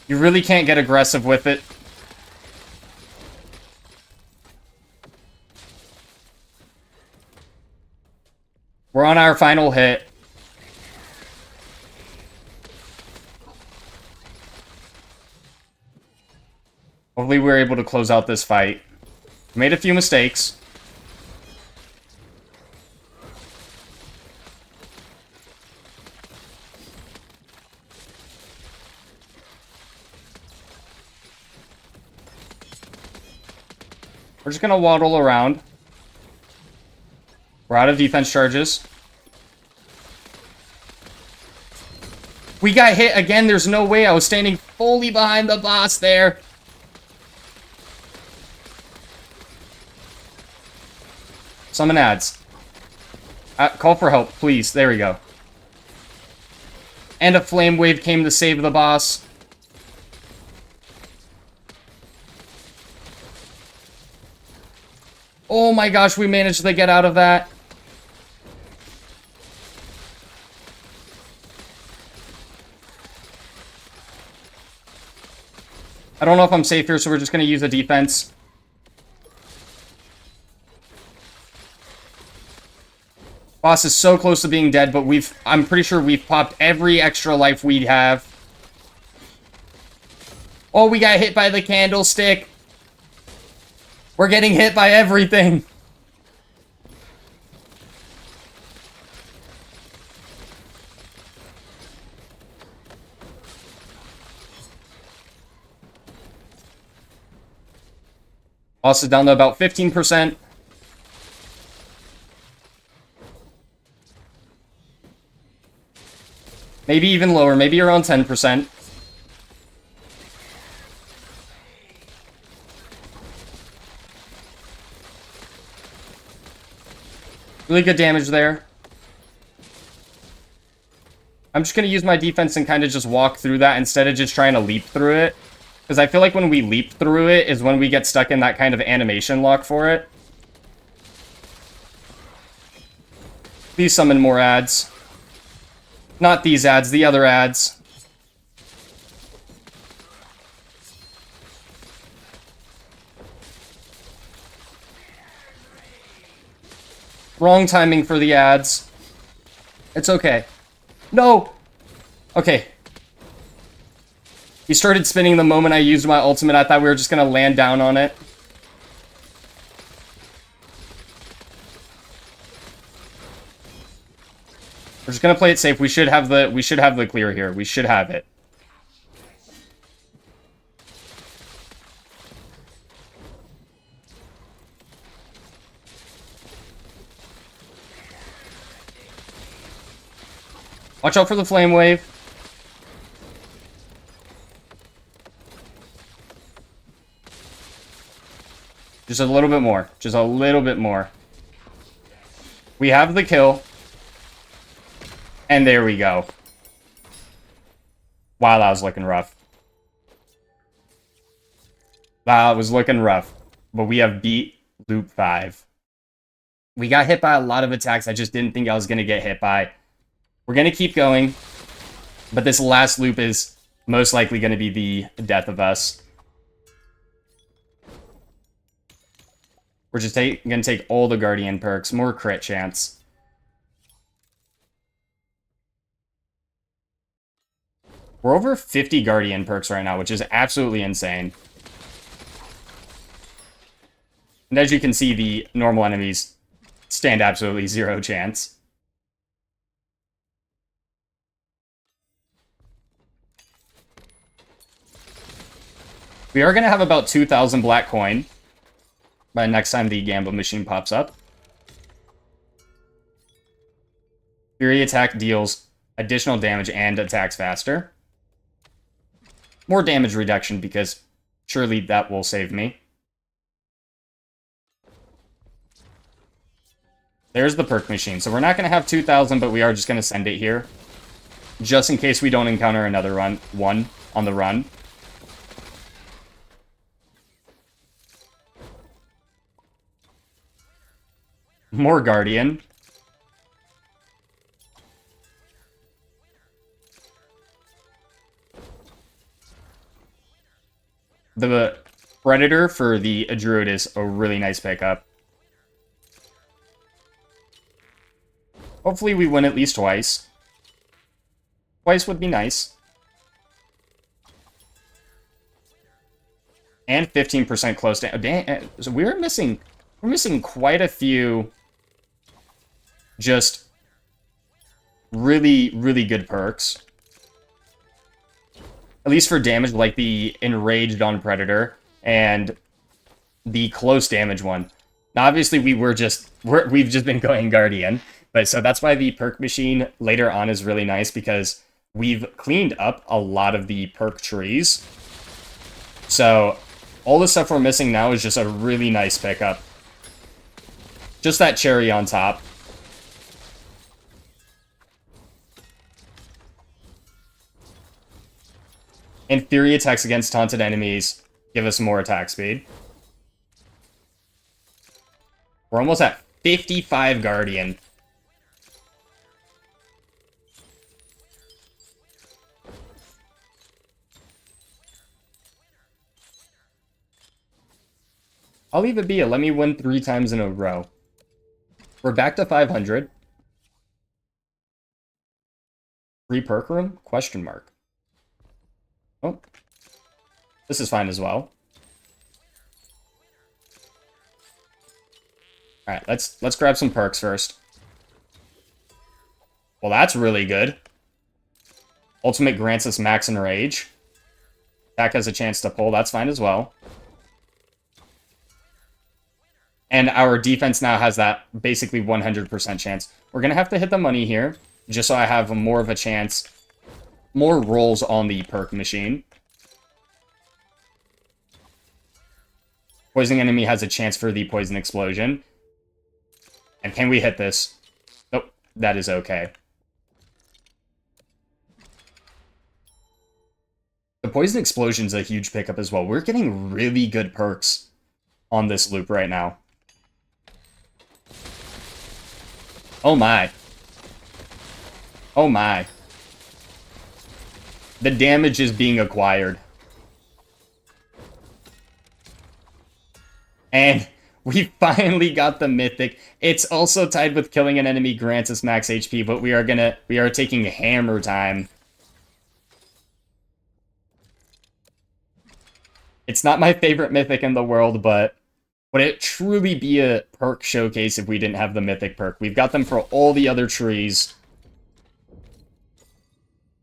You really can't get aggressive with it. We're on our final hit. Hopefully we're able to close out this fight. Made a few mistakes. We're just gonna waddle around. We're out of defense charges. We got hit again. There's no way. I was standing fully behind the boss there. Summon ads. Call for help, please. There we go. And a flame wave came to save the boss. Oh my gosh, we managed to get out of that. I don't know if I'm safe here, so we're just going to use a defense. Boss is so close to being dead, but I'm pretty sure we've popped every extra life we have. Oh, we got hit by the candlestick. We're getting hit by everything. Boss is down to about 15%. Maybe even lower, maybe around 10%. Really good damage there. I'm just going to use my defense and kind of just walk through that instead of just trying to leap through it. Because I feel like when we leap through it is when we get stuck in that kind of animation lock for it. Please summon more ads. Not these ads, the other ads. Wrong timing for the ads. It's okay. No! Okay. He started spinning the moment I used my ultimate. I thought we were just going to land down on it. We're just going to play it safe. We should have the clear here. We should have it. Watch out for the flame wave. Just a little bit more. Just a little bit more. We have the kill. And there we go. Wow, that was looking rough. That was looking rough. But we have beat loop 5. We got hit by a lot of attacks I just didn't think I was going to get hit by. We're going to keep going. But this last loop is most likely going to be the death of us. We're just going to take all the Guardian perks. More crit chance. We're over 50 Guardian perks right now, which is absolutely insane. And as you can see, the normal enemies stand absolutely zero chance. We are going to have about 2,000 black coin by next time the gamble machine pops up. Fury attack deals additional damage and attacks faster. More damage reduction because surely that will save me. There's the perk machine. So we're not going to have 2,000, but we are just going to send it here. Just in case we don't encounter another one on the run. More Guardian. The Predator for the Druid is a really nice pickup. Hopefully we win at least twice. Twice would be nice. And 15% close to... So we're missing quite a few just really, really good perks. At least for damage, like the Enraged on Predator and the close damage one. Now, obviously, we've just been going Guardian, but so that's why the perk machine later on is really nice because we've cleaned up a lot of the perk trees. So all the stuff we're missing now is just a really nice pickup. Just that cherry on top. And Fury attacks against taunted enemies give us more attack speed. We're almost at 55 Guardian. I'll leave it be. Let me win 3 times in a row. We're back to 500. Free perk room? Question mark. Oh. This is fine as well. Alright, let's grab some perks first. Well, that's really good. Ultimate grants us max enrage. Attack has a chance to pull. That's fine as well. And our defense now has that basically 100% chance. We're going to have to hit the money here, just so I have more of a chance. More rolls on the perk machine. Poisoning enemy has a chance for the poison explosion. And can we hit this? Nope, that is okay. The Poison Explosion's a huge pickup as well. We're getting really good perks on this loop right now. Oh my. Oh my. The damage is being acquired. And we finally got the Mythic. It's also tied with killing an enemy grants us max HP, but we are taking hammer time. It's not my favorite Mythic in the world, but would it truly be a perk showcase if we didn't have the Mythic perk? We've got them for all the other trees.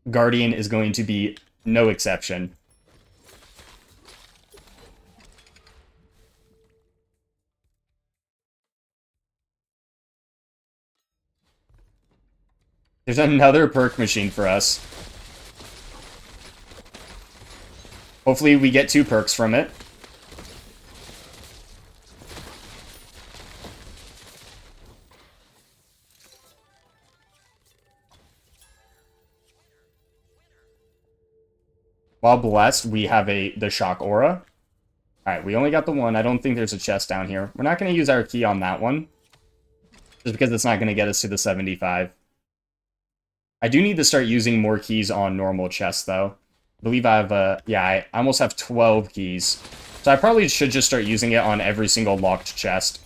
Guardian is going to be no exception. There's another perk machine for us. Hopefully we get 2 perks from it. While blessed, we have the shock aura. Alright, we only got the one. I don't think there's a chest down here. We're not going to use our key on that one. Just because it's not going to get us to the 75. I do need to start using more keys on normal chests, though. I believe I have, yeah, I almost have 12 keys. So I probably should just start using it on every single locked chest.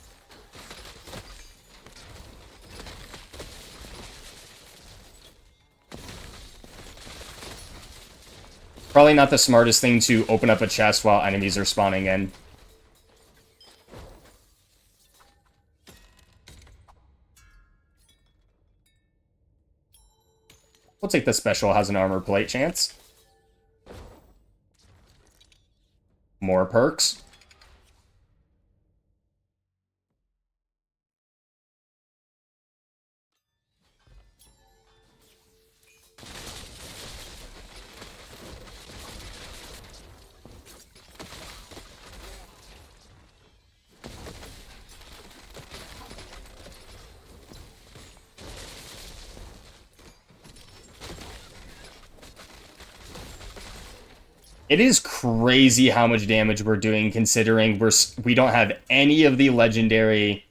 Probably not the smartest thing to open up a chest while enemies are spawning in. We'll take the special, has an armor plate chance. More perks. It is crazy how much damage we're doing, considering we don't have any of the legendary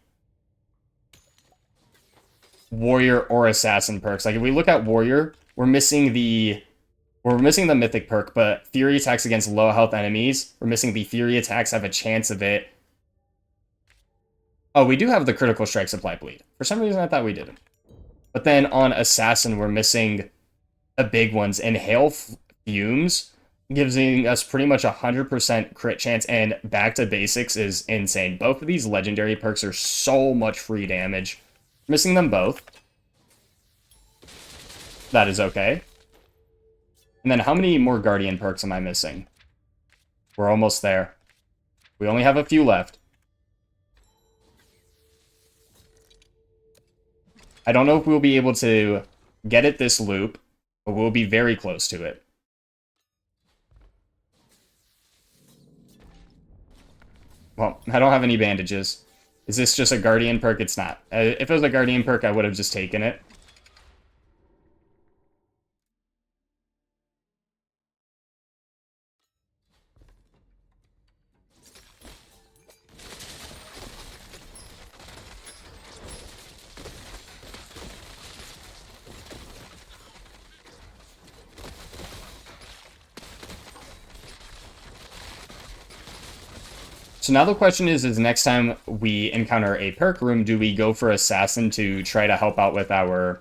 warrior or assassin perks. Like if we look at warrior, we're missing the mythic perk, but fury attacks against low health enemies. We're missing the fury attacks have a chance of it. Oh, we do have the critical strike supply bleed. For some reason, I thought we didn't. But then on assassin, we're missing the big ones. Inhale fumes, giving us pretty much 100% crit chance, and back to basics is insane. Both of these legendary perks are so much free damage. Missing them both. That is okay. And then how many more Guardian perks am I missing? We're almost there. We only have a few left. I don't know if we'll be able to get it this loop, but we'll be very close to it. Well, I don't have any bandages. Is this just a Guardian perk? It's not. If it was a Guardian perk, I would have just taken it. So now the question is next time we encounter a perk room, do we go for Assassin to try to help out with our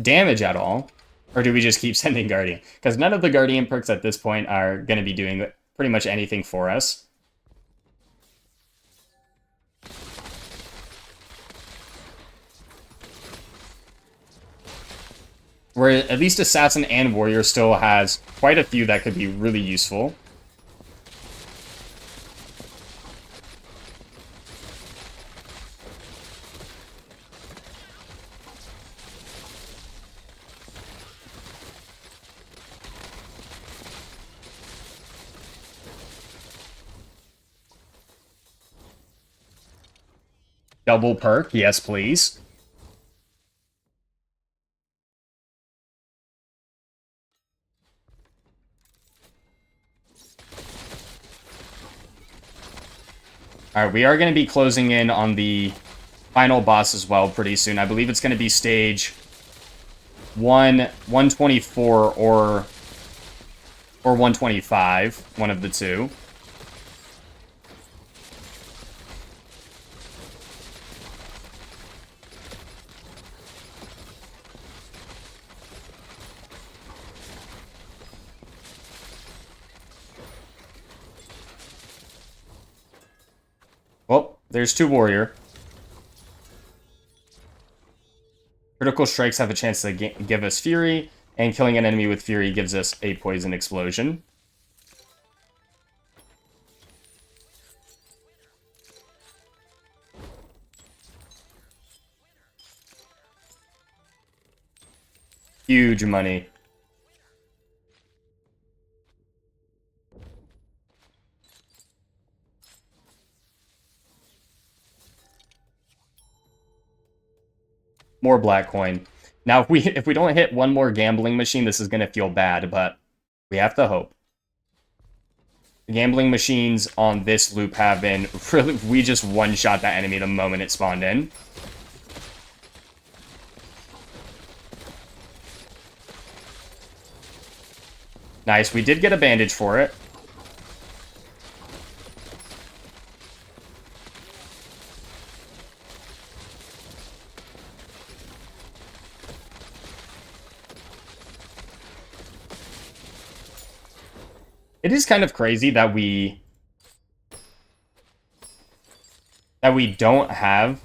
damage at all? Or do we just keep sending Guardian? Because none of the Guardian perks at this point are going to be doing pretty much anything for us. Where at least Assassin and Warrior still has quite a few that could be really useful. Double perk, yes please. Alright, we are going to be closing in on the final boss as well pretty soon. I believe it's going to be stage 124 or 125, one of the two. Well, there's two warrior. Critical strikes have a chance to give us fury, and killing an enemy with fury gives us a poison explosion. Huge money. More black coin. Now, if we don't hit one more gambling machine, this is going to feel bad, but we have to hope. The gambling machines on this loop have been really... We just one-shot that enemy the moment it spawned in. Nice, we did get a bandage for it. It is kind of crazy that we don't have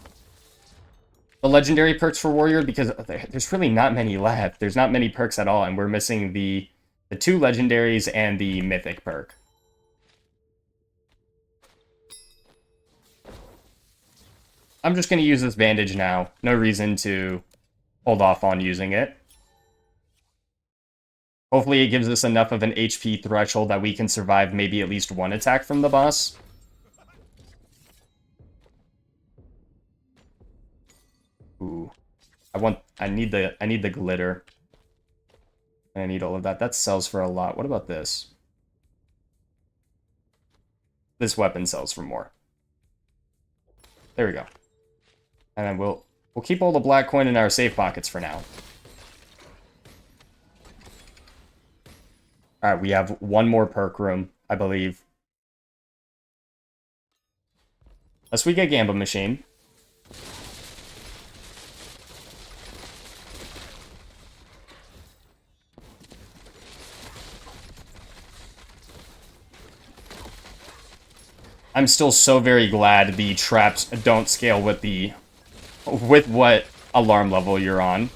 the legendary perks for warrior, because there's really not many left. There's not many perks at all, and we're missing the two legendaries and the mythic perk. I'm just going to use this bandage now. No reason to hold off on using it. Hopefully it gives us enough of an HP threshold that we can survive maybe at least one attack from the boss. Ooh. I need the glitter. And I need all of that. That sells for a lot. What about this? This weapon sells for more. There we go. And then we'll keep all the black coin in our safe pockets for now. Alright, we have one more perk room, I believe. Unless we get Gamba Machine. I'm still so very glad the traps don't scale with what alarm level you're on.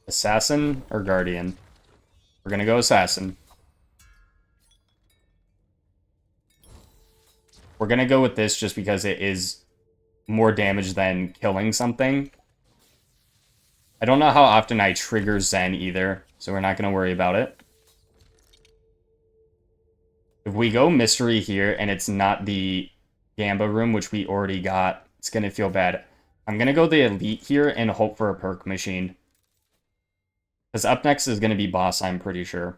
Assassin or Guardian? We're gonna go Assassin. We're gonna go with this just because it is more damage than killing something. I don't know how often I trigger Zen either, so we're not gonna worry about it. If we go Mystery here and it's not the Gamba room, which we already got, it's gonna feel bad. I'm gonna go the Elite here and hope for a perk machine. Because up next is going to be boss, I'm pretty sure.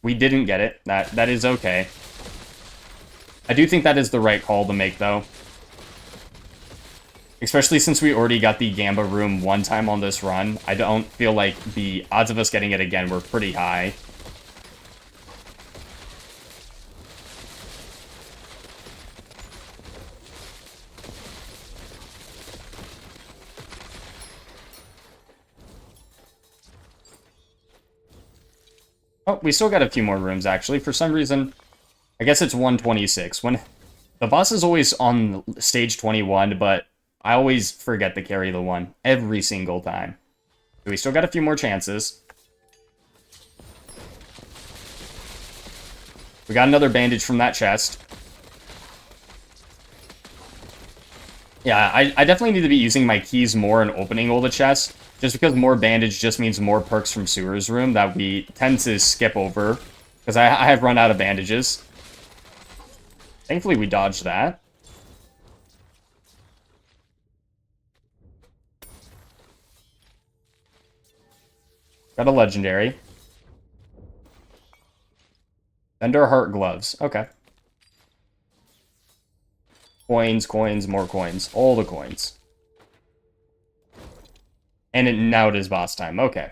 We didn't get it. That is okay. I do think that is the right call to make, though. Especially since we already got the Gamba room one time on this run. I don't feel like the odds of us getting it again were pretty high. Oh, we still got a few more rooms, actually. For some reason, I guess it's 126. When the boss is always on stage 21, but I always forget to carry the one every single time. So we still got a few more chances. We got another bandage from that chest. Yeah, I definitely need to be using my keys more and opening all the chests, just because more bandage just means more perks from Sewer's room that we tend to skip over, because I have run out of bandages. Thankfully, we dodged that. Got a legendary. Thunder Heart gloves. Okay. Coins, coins, more coins. All the coins. And now it is boss time. Okay.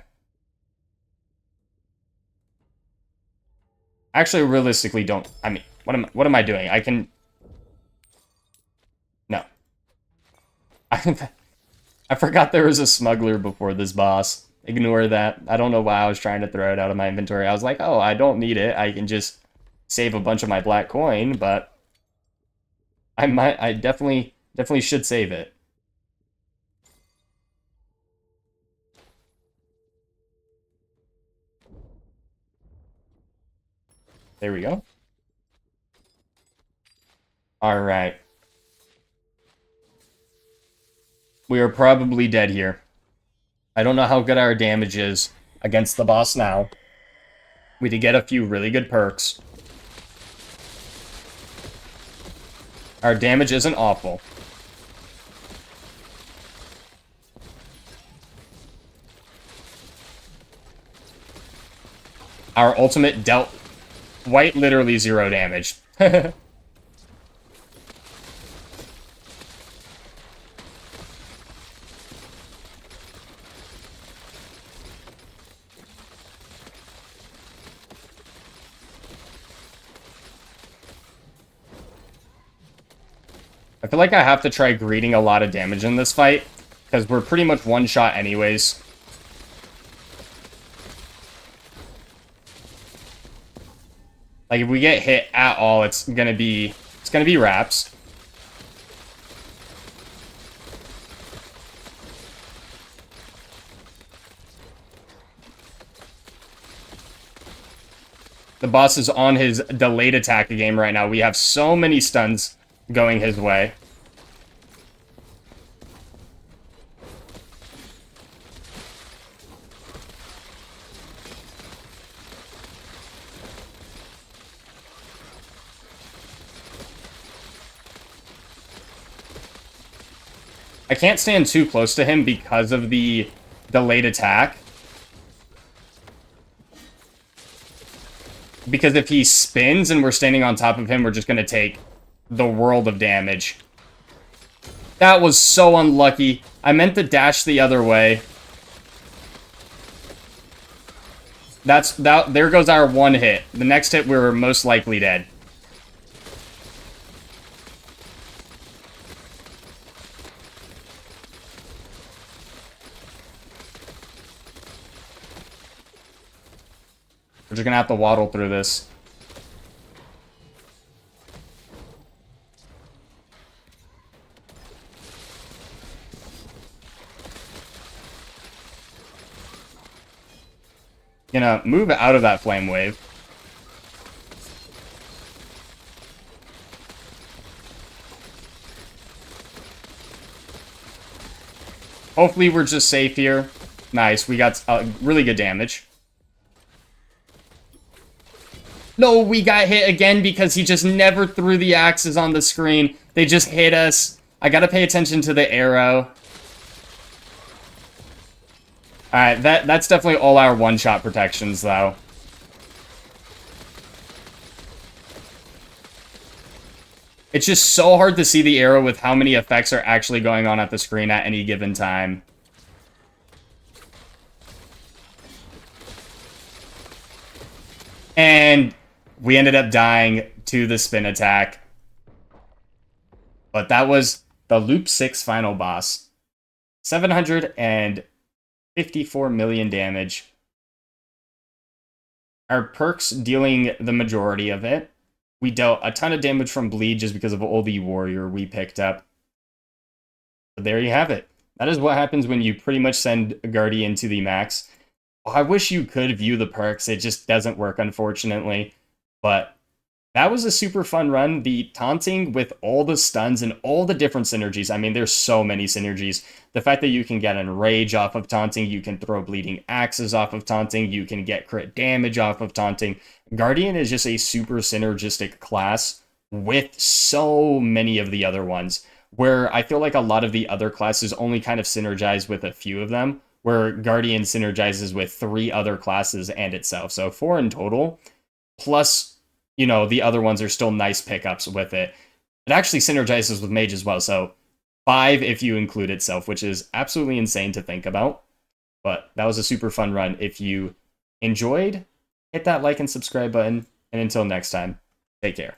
Actually, realistically, don't... I mean, what am I doing? I can... No. I forgot there was a smuggler before this boss. Ignore that. I don't know why I was trying to throw it out of my inventory. I was like, oh, I don't need it. I can just save a bunch of my black coin, but I definitely should save it. There we go. All right. We are probably dead here. I don't know how good our damage is against the boss now. We did get a few really good perks. Our damage isn't awful. Our ultimate dealt White literally 0 damage. I feel like I have to try greeting a lot of damage in this fight, because we're pretty much one-shot anyways. Like, if we get hit at all, it's gonna be wraps. The boss is on his delayed attack game right now. We have so many stuns going his way. I can't stand too close to him because of the delayed attack. Because if he spins and we're standing on top of him, we're just going to take the world of damage. That was so unlucky. I meant to dash the other way. There goes our one hit. The next hit, we're most likely dead. We're just gonna have to waddle through this. Gonna move out of that flame wave. Hopefully we're just safe here. Nice, we got really good damage. No, we got hit again because he just never threw the axes on the screen. They just hit us. I gotta pay attention to the arrow. Alright, that's definitely all our one-shot protections, though. It's just so hard to see the arrow with how many effects are actually going on at the screen at any given time. And we ended up dying to the spin attack. But that was the Loop 6 final boss. 754 million damage. Our perks dealing the majority of it. We dealt a ton of damage from bleed just because of all the warrior we picked up. But there you have it. That is what happens when you pretty much send a Guardian to the max. Oh, I wish you could view the perks. It just doesn't work, unfortunately. But That was a super fun run. The taunting with all the stuns and all the different synergies. I mean, there's so many synergies. The fact that you can get Enrage off of taunting, you can throw Bleeding Axes off of taunting, you can get crit damage off of taunting. Guardian is just a super synergistic class with so many of the other ones, where I feel like a lot of the other classes only kind of synergize with a few of them, where Guardian synergizes with 3 other classes and itself. So 4 in total, plus the other ones are still nice pickups with it. It actually synergizes with Mage as well, so 5 if you include itself, which is absolutely insane to think about. But that was a super fun run. If you enjoyed, hit that like and subscribe button, and until next time, take care.